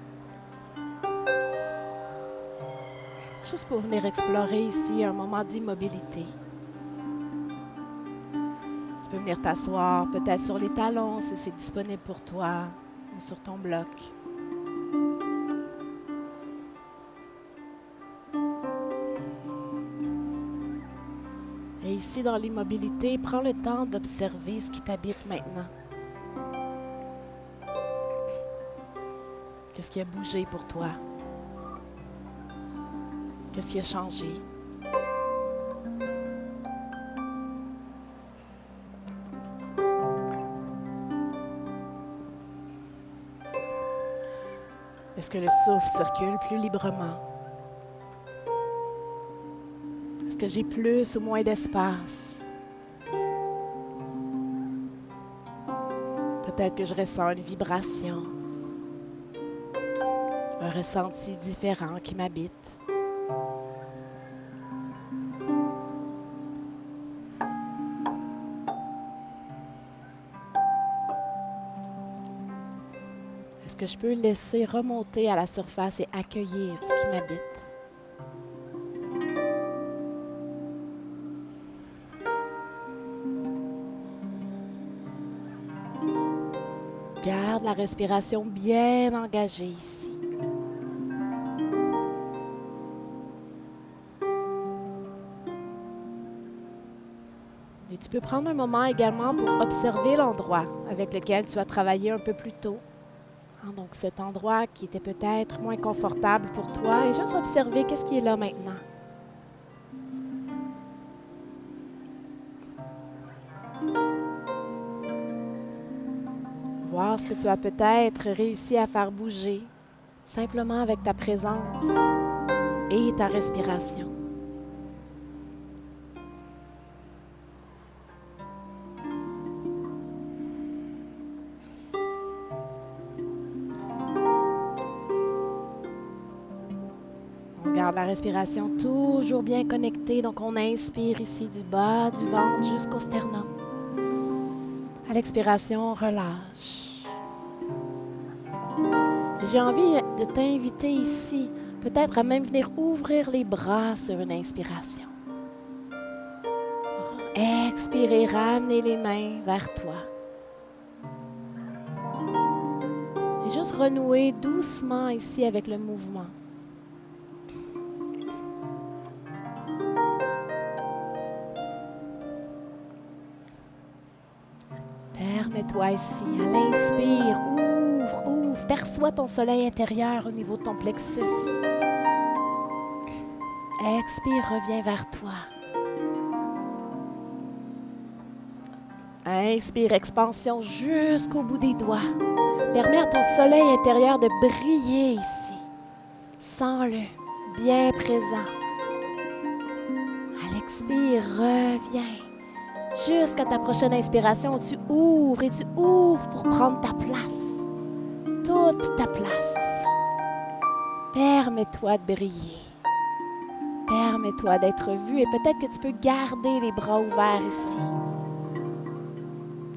Juste pour venir explorer ici un moment d'immobilité. Tu peux venir t'asseoir peut-être sur les talons si c'est disponible pour toi ou sur ton bloc. Et ici dans l'immobilité, prends le temps d'observer ce qui t'habite maintenant. Qu'est-ce qui a bougé pour toi? Qu'est-ce qui a changé? Est-ce que le souffle circule plus librement? Est-ce que j'ai plus ou moins d'espace? Peut-être que je ressens une vibration. Un ressenti différent qui m'habite. Est-ce que je peux laisser remonter à la surface et accueillir ce qui m'habite? Garde la respiration bien engagée ici. Et tu peux prendre un moment également pour observer l'endroit avec lequel tu as travaillé un peu plus tôt. Donc cet endroit qui était peut-être moins confortable pour toi et juste observer qu'est-ce qui est là maintenant. Voir ce que tu as peut-être réussi à faire bouger simplement avec ta présence et ta respiration. On garde la respiration toujours bien connectée, donc on inspire ici du bas du ventre jusqu'au sternum. À l'expiration, on relâche. J'ai envie de t'inviter ici, peut-être à même venir ouvrir les bras sur une inspiration. Expirez, ramenez les mains vers toi. Et juste renouer doucement ici avec le mouvement. Permets-toi ici, à l'inspire, ouvre, perçois ton soleil intérieur au niveau de ton plexus. Expire, reviens vers toi. Inspire, expansion jusqu'au bout des doigts. Permets à ton soleil intérieur de briller ici. Sens-le, bien présent. À l'expire, reviens. Jusqu'à ta prochaine inspiration où tu ouvres et tu ouvres pour prendre ta place. Toute ta place ici. Permets-toi de briller. Permets-toi d'être vu et peut-être que tu peux garder les bras ouverts ici.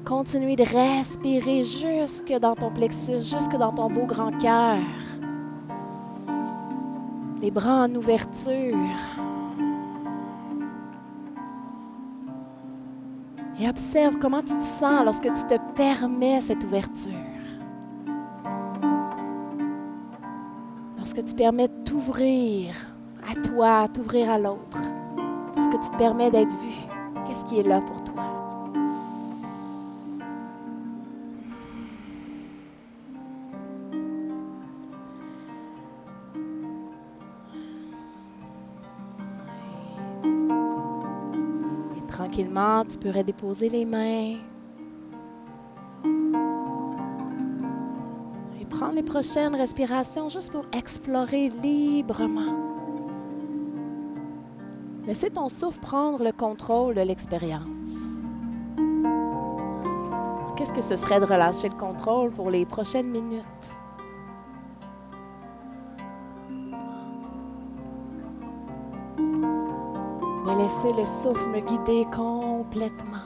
Continue de respirer jusque dans ton plexus, jusque dans ton beau grand cœur. Les bras en ouverture. Et observe comment tu te sens lorsque tu te permets cette ouverture. Lorsque tu permets de t'ouvrir à toi, t'ouvrir à l'autre. Lorsque tu te permets d'être vu. Qu'est-ce qui est là pour toi? Tranquillement, tu peux redéposer les mains. Et prendre les prochaines respirations juste pour explorer librement. Laissez ton souffle prendre le contrôle de l'expérience. Qu'est-ce que ce serait de relâcher le contrôle pour les prochaines minutes? De laisser le souffle me guider complètement.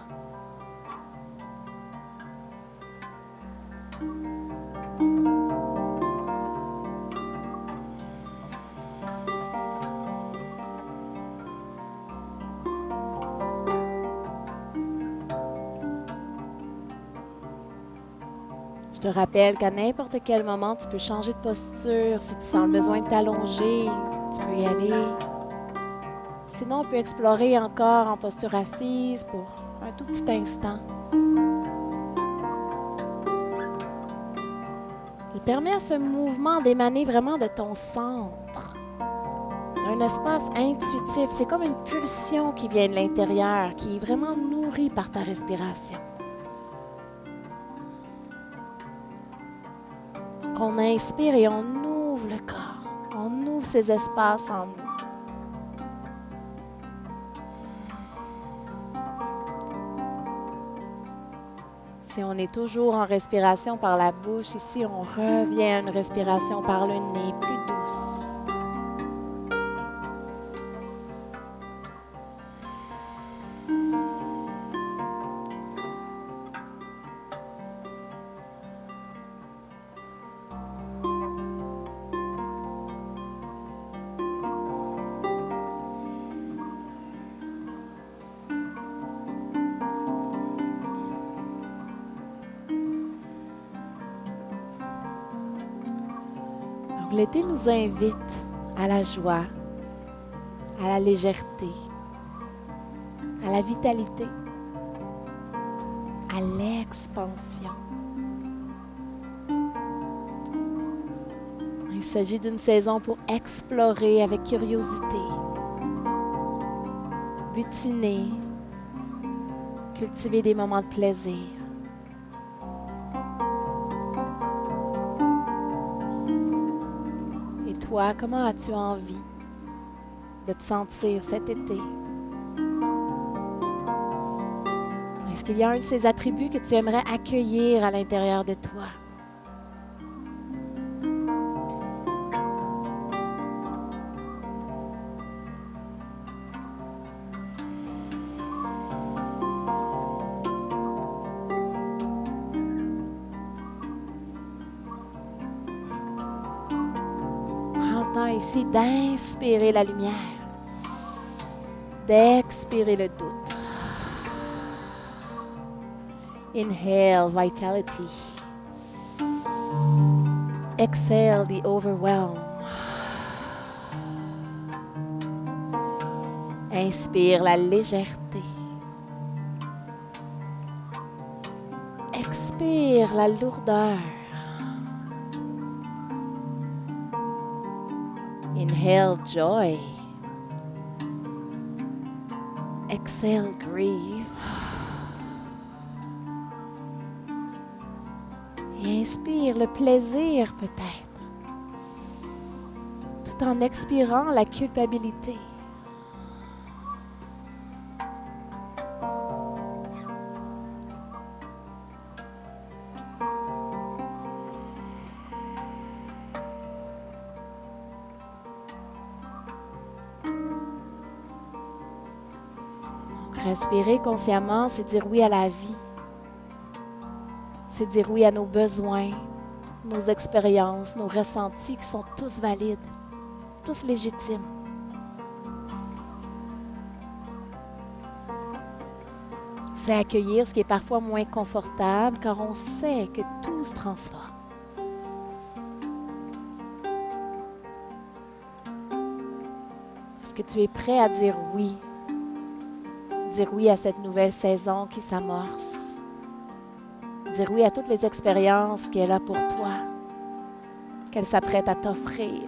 Je te rappelle qu'à n'importe quel moment, tu peux changer de posture. Si tu sens le besoin de t'allonger, tu peux y aller. Sinon, on peut explorer encore en posture assise pour un tout petit instant. Il permet à ce mouvement d'émaner vraiment de ton centre, d'un espace intuitif. C'est comme une pulsion qui vient de l'intérieur, qui est vraiment nourrie par ta respiration. Donc, on inspire et on ouvre le corps. On ouvre ces espaces en nous. Si on est toujours en respiration par la bouche, ici, on revient à une respiration par le nez, plus douce. L'été nous invite à la joie, à la légèreté, à la vitalité, à l'expansion. s'agit d'une saison pour explorer avec curiosité, butiner, cultiver des moments de plaisir. Et toi, comment as-tu envie de te sentir cet été? Est-ce qu'il y a un de ces attributs que tu aimerais accueillir à l'intérieur de toi? Prends le temps ici d'inspirer la lumière, d'expirer le doute. Inhale vitality. Exhale the overwhelm. Inspire la légèreté. Expire la lourdeur. Inhale joy. Exhale grief. Et inspire le plaisir peut-être, tout en expirant la culpabilité. Donc, respirer consciemment, c'est dire oui à la vie. C'est dire oui à nos besoins, nos expériences, nos ressentis qui sont tous valides, tous légitimes. C'est accueillir ce qui est parfois moins confortable car on sait que tout se transforme. Est-ce que tu es prêt à dire oui? Dire oui à cette nouvelle saison qui s'amorce. Dire oui à toutes les expériences qu'elle a pour toi, qu'elle s'apprête à t'offrir.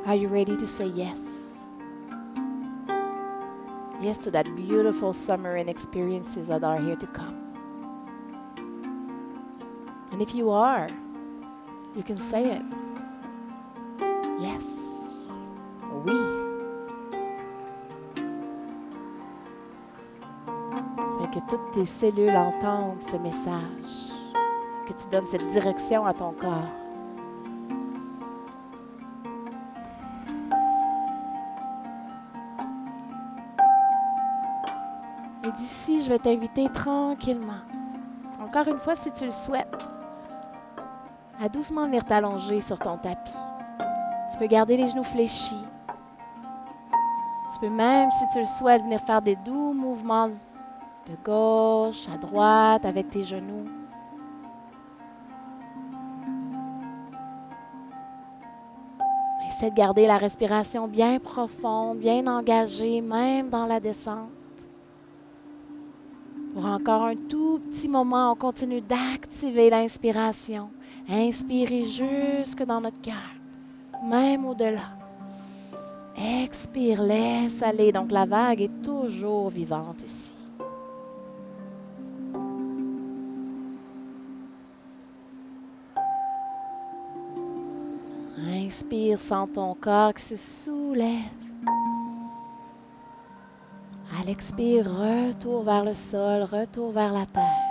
Are you ready to say yes? Yes to that beautiful summer and experiences that are here to come. And if you are, you can say it. Yes. Oui. Que toutes tes cellules entendent ce message, que tu donnes cette direction à ton corps. Et d'ici, je vais t'inviter tranquillement, encore une fois si tu le souhaites, à doucement venir t'allonger sur ton tapis. Tu peux garder les genoux fléchis. Tu peux même, si tu le souhaites, venir faire des doux mouvements de gauche à droite avec tes genoux. Essaie de garder la respiration bien profonde, bien engagée, même dans la descente. Pour encore un tout petit moment, on continue d'activer l'inspiration. Inspirez jusque dans notre cœur, même au-delà. Expire, laisse aller. Donc la vague est toujours vivante ici. Inspire, sens ton corps qui se soulève. À l'expire, retour vers le sol, retour vers la terre.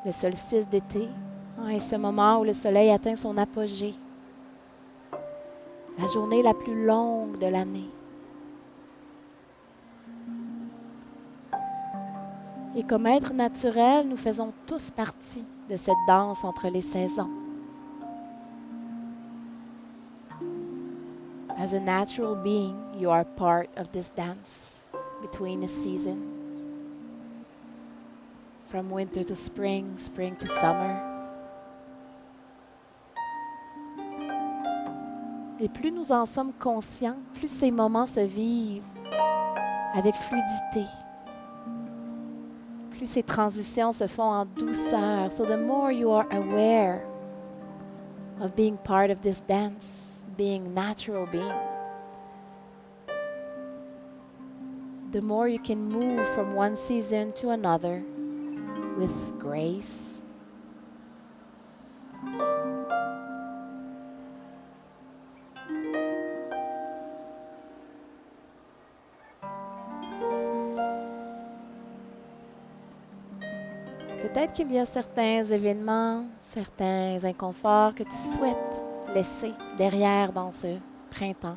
Le solstice d'été est ce moment où le soleil atteint son apogée. La journée la plus longue de l'année. Et comme être naturel, nous faisons tous partie de cette danse entre les saisons. As a natural being, you are part of this dance between the seasons. From winter to spring, spring to summer. Et plus nous en sommes conscients, plus ces moments se vivent avec fluidité. Plus ces transitions se font en douceur. So the more you are aware of being part of this dance, being natural being, the more you can move from one season to another with grace. Peut-être qu'il y a certains événements, certains inconforts que tu souhaites laisser derrière dans ce printemps.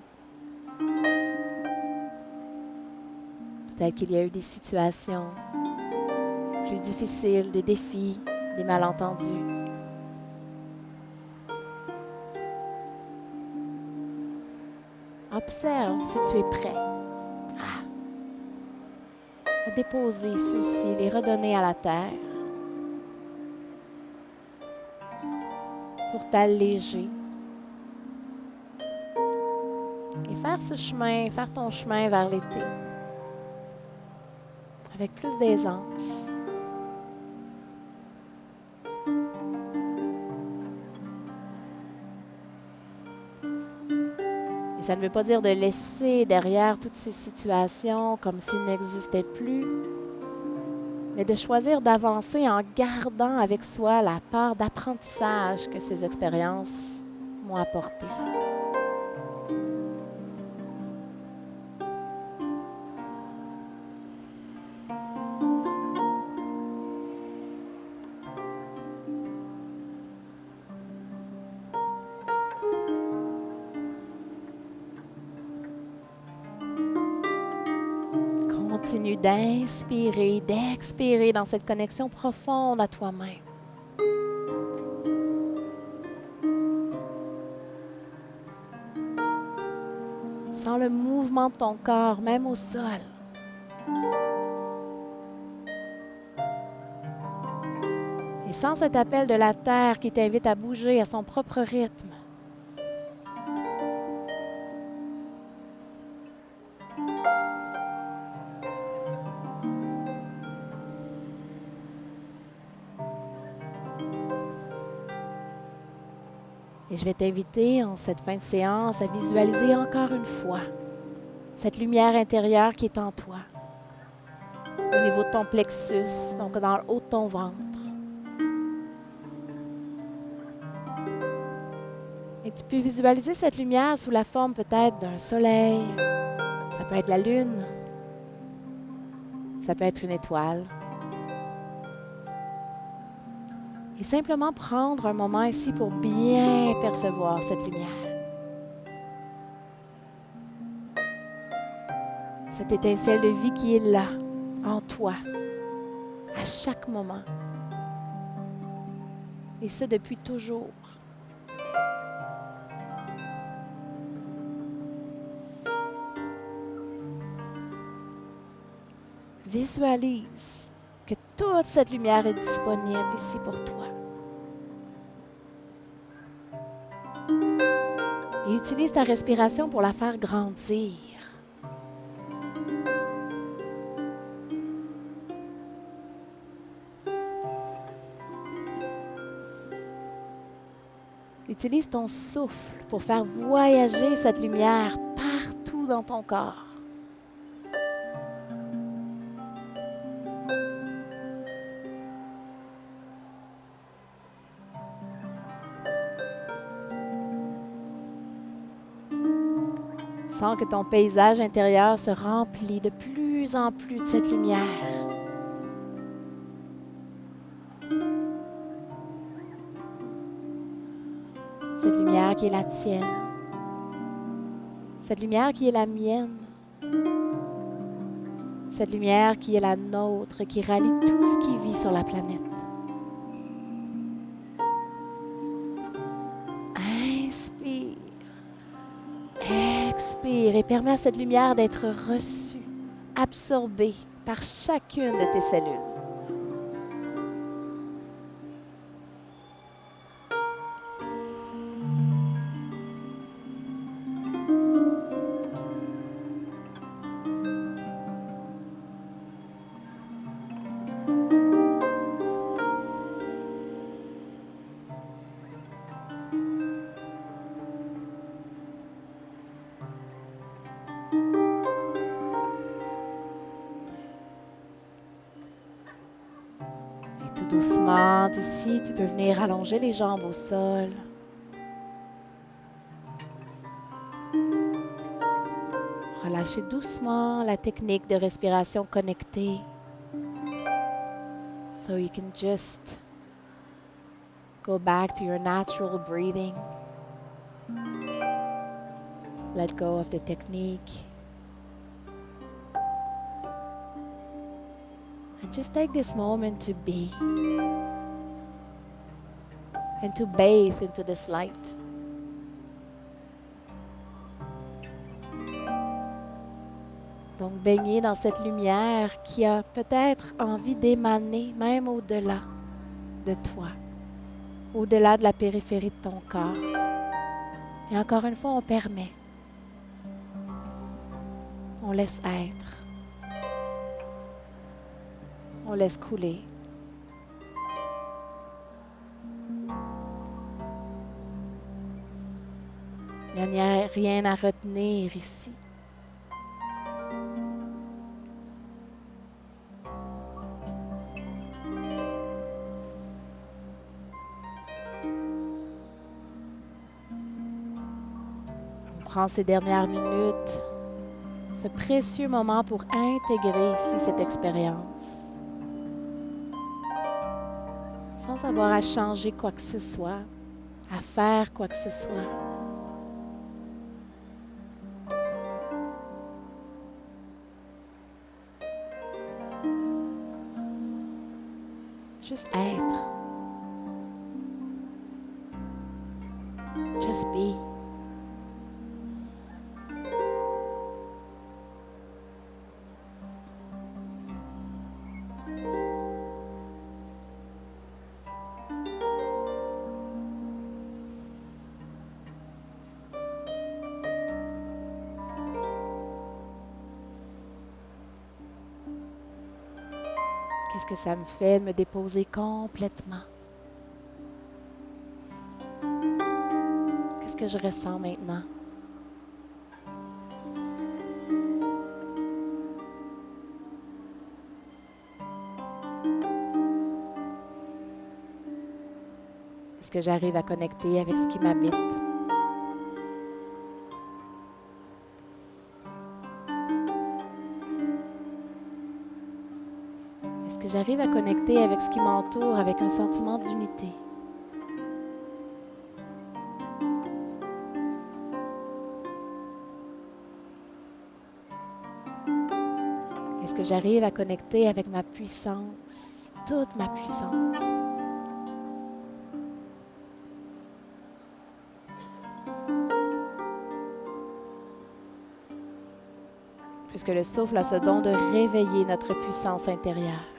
Peut-être qu'il y a eu des situations plus difficiles, des défis, des malentendus. Observe si tu es prêt à déposer ceux-ci, les redonner à la terre pour t'alléger et faire ce chemin, faire ton chemin vers l'été avec plus d'aisance. Et ça ne veut pas dire de laisser derrière toutes ces situations comme s'ils n'existaient plus, mais de choisir d'avancer en gardant avec soi la part d'apprentissage que ces expériences m'ont apporté. Continue d'inspirer, d'expirer dans cette connexion profonde à toi-même. Sens le mouvement de ton corps, même au sol. Et sens cet appel de la terre qui t'invite à bouger à son propre rythme. Et je vais t'inviter en cette fin de séance à visualiser encore une fois cette lumière intérieure qui est en toi, au niveau de ton plexus, donc dans le haut de ton ventre. Et tu peux visualiser cette lumière sous la forme peut-être d'un soleil, ça peut être la lune, ça peut être une étoile. Et simplement prendre un moment ici pour bien percevoir cette lumière. Cette étincelle de vie qui est là, en toi, à chaque moment. Et ce, depuis toujours. Visualise que toute cette lumière est disponible ici pour toi. Et utilise ta respiration pour la faire grandir. Utilise ton souffle pour faire voyager cette lumière partout dans ton corps. Sens que ton paysage intérieur se remplit de plus en plus de cette lumière. Cette lumière qui est la tienne. Cette lumière qui est la mienne. Cette lumière qui est la nôtre, qui rallie tout ce qui vit sur la planète. Inspire. Expire et permets à cette lumière d'être reçue, absorbée par chacune de tes cellules. Tout doucement, d'ici, tu peux venir allonger les jambes au sol. Relâchez doucement la technique de respiration connectée. So you can just go back to your natural breathing. Let go of the technique. And just take this moment to be and to bathe into this light. Donc, baigner dans cette lumière qui a peut-être envie d'émaner même au-delà de toi, au-delà de la périphérie de ton corps. Et encore une fois, on permet. On laisse être. On laisse couler. Il n'y a rien à retenir ici. On prend ces dernières minutes, ce précieux moment pour intégrer ici cette expérience. Sans avoir à changer quoi que ce soit, à faire quoi que ce soit. Juste être. Just be. Qu'est-ce que ça me fait de me déposer complètement? Qu'est-ce que je ressens maintenant? Est-ce que j'arrive à connecter avec ce qui m'habite? Est-ce que j'arrive à connecter avec ce qui m'entoure avec un sentiment d'unité? Est-ce que j'arrive à connecter avec ma puissance, toute ma puissance? Puisque le souffle a ce don de réveiller notre puissance intérieure,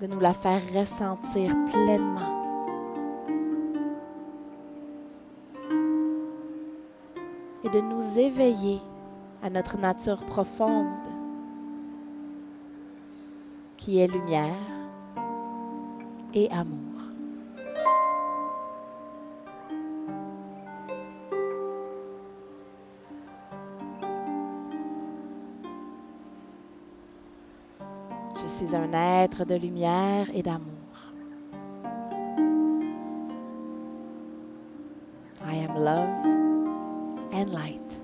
de nous la faire ressentir pleinement. Et de nous éveiller à notre nature profonde, qui est lumière et amour. Je suis un être de lumière et d'amour. I am love and light.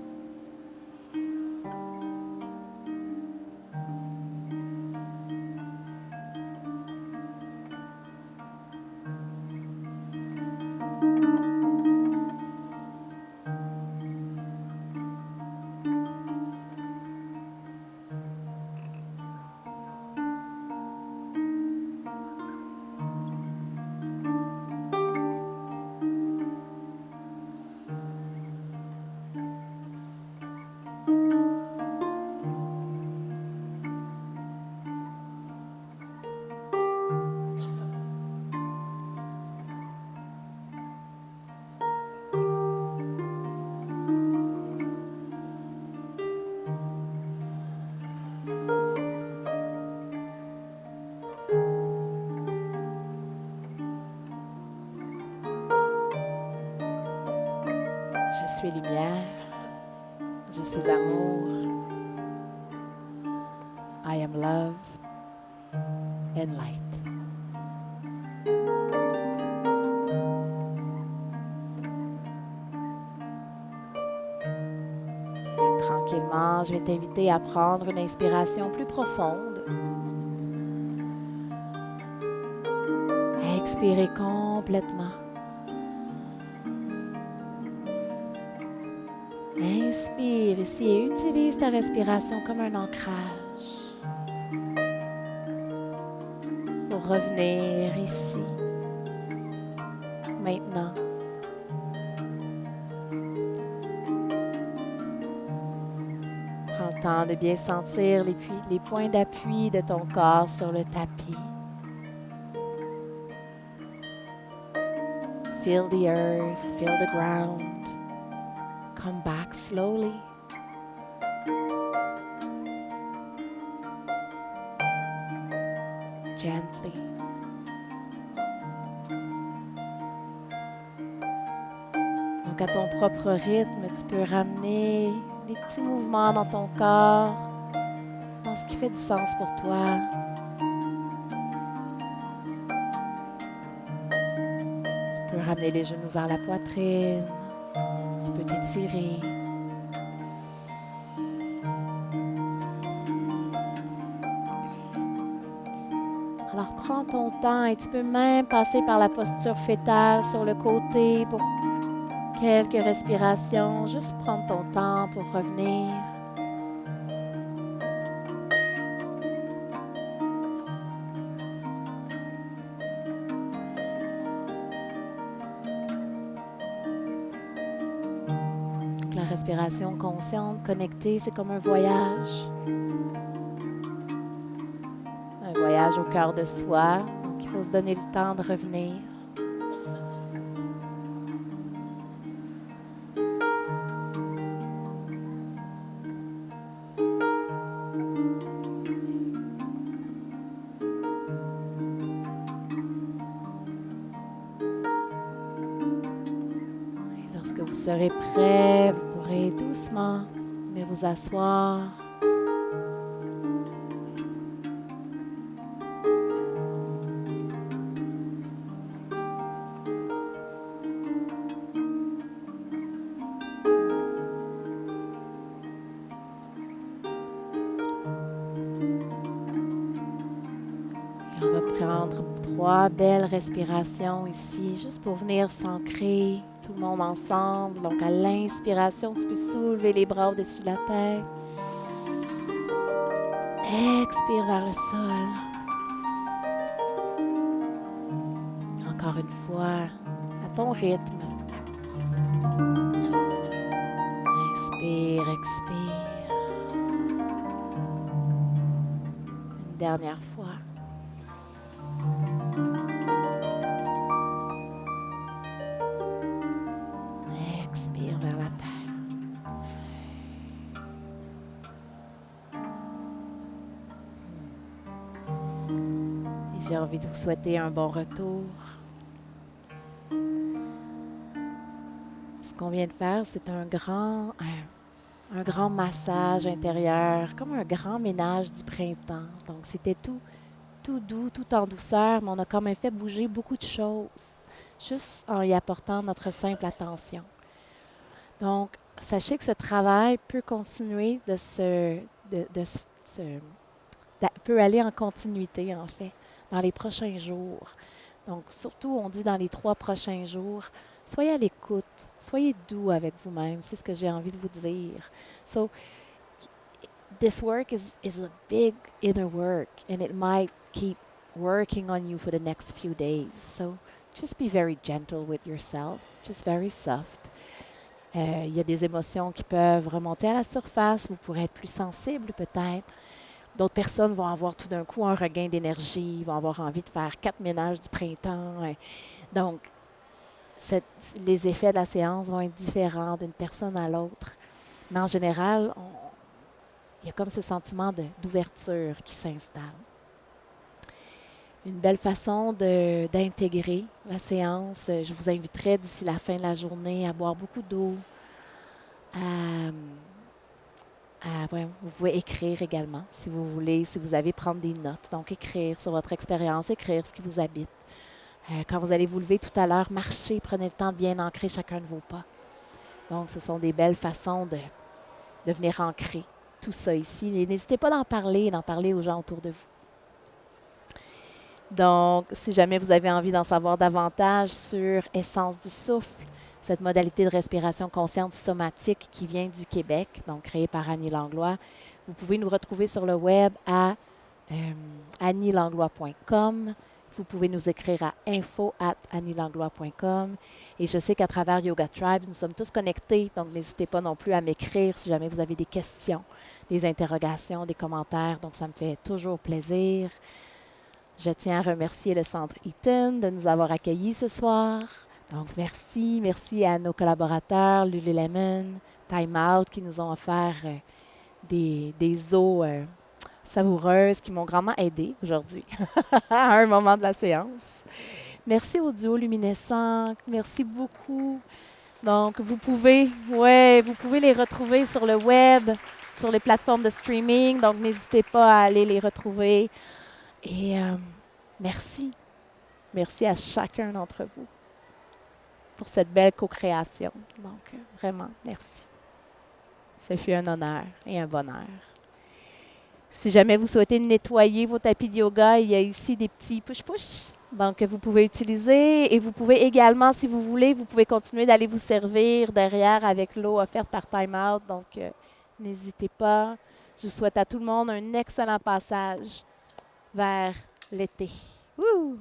Je suis lumière, je suis amour. I am love and light. Et tranquillement, je vais t'inviter à prendre une inspiration plus profonde. Expirez complètement. Inspire ici et utilise ta respiration comme un ancrage pour revenir ici, maintenant. Prends le temps de bien sentir les points d'appui de ton corps sur le tapis. Feel the earth, feel the ground. Come back slowly. Gently. Donc à ton propre rythme, tu peux ramener des petits mouvements dans ton corps, dans ce qui fait du sens pour toi. Tu peux ramener les genoux vers la poitrine. Tu peux t'étirer. Alors prends ton temps et tu peux même passer par la posture fétale sur le côté pour quelques respirations. Juste prendre ton temps pour revenir. La respiration consciente, connectée, c'est comme un voyage. Un voyage au cœur de soi. Donc, il faut se donner le temps de revenir. Et lorsque vous serez prêt, vous pourrez doucement venir vous asseoir. Et on va prendre 3 belles respirations ici, juste pour venir s'ancrer tout le monde ensemble. Donc à l'inspiration, tu peux soulever les bras au-dessus de la tête. Expire vers le sol. Encore une fois, à ton rythme. Inspire, expire. Une dernière fois. Expire vers la terre. Et j'ai envie de vous souhaiter un bon retour. Ce qu'on vient de faire, c'est un grand massage intérieur, comme un grand ménage du printemps. Donc, c'était tout doux, tout en douceur, mais on a quand même fait bouger beaucoup de choses, juste en y apportant notre simple attention. Donc, sachez que ce travail peut continuer peut aller en continuité, en fait, dans les prochains jours. Donc, surtout, on dit dans les 3 prochains jours, soyez à l'écoute, soyez doux avec vous-même, c'est ce que j'ai envie de vous dire. So, this work is a big inner work, and it might keep working on you for the next few days. So, just be very gentle with yourself, just very soft. Il y a des émotions qui peuvent remonter à la surface, vous pourrez être plus sensible peut-être. D'autres personnes vont avoir tout d'un coup un regain d'énergie, vont avoir envie de faire 4 ménages du printemps. Donc, les effets de la séance vont être différents d'une personne à l'autre. Mais en général, il y a comme ce sentiment d'ouverture qui s'installe. Une belle façon d'intégrer la séance. Je vous inviterai d'ici la fin de la journée à boire beaucoup d'eau, Ah, ouais, vous pouvez écrire également si vous voulez, si vous avez prendre des notes. Donc, écrire sur votre expérience, écrire ce qui vous habite. Quand vous allez vous lever tout à l'heure, marchez, prenez le temps de bien ancrer chacun de vos pas. Donc, ce sont des belles façons de venir ancrer tout ça ici. Et n'hésitez pas d'en parler aux gens autour de vous. Donc, si jamais vous avez envie d'en savoir davantage sur Essence du souffle, cette modalité de respiration consciente somatique qui vient du Québec, donc créée par Annie Langlois, vous pouvez nous retrouver sur le web à annielanglois.com. Vous pouvez nous écrire à info@annielanglois.com. Et je sais qu'à travers Yoga Tribe, nous sommes tous connectés, donc n'hésitez pas non plus à m'écrire si jamais vous avez des questions, des interrogations, des commentaires. Donc, ça me fait toujours plaisir. Je tiens à remercier le Centre Eaton de nous avoir accueillis ce soir. Donc, merci. Merci à nos collaborateurs, Lululemon, Time Out, qui nous ont offert des eaux savoureuses qui m'ont grandement aidé aujourd'hui à un moment de la séance. Merci au duo luminescent. Merci beaucoup. Donc, vous pouvez les retrouver sur le web, sur les plateformes de streaming. Donc, n'hésitez pas à aller les retrouver. Et merci. Merci à chacun d'entre vous pour cette belle co-création. Donc, vraiment, merci. Ce fut un honneur et un bonheur. Si jamais vous souhaitez nettoyer vos tapis de yoga, il y a ici des petits push-push. Donc, que vous pouvez utiliser. Et vous pouvez également, si vous voulez, vous pouvez continuer d'aller vous servir derrière avec l'eau offerte par Time Out. Donc, n'hésitez pas. Je vous souhaite à tout le monde un excellent passage vers l'été. Wouh!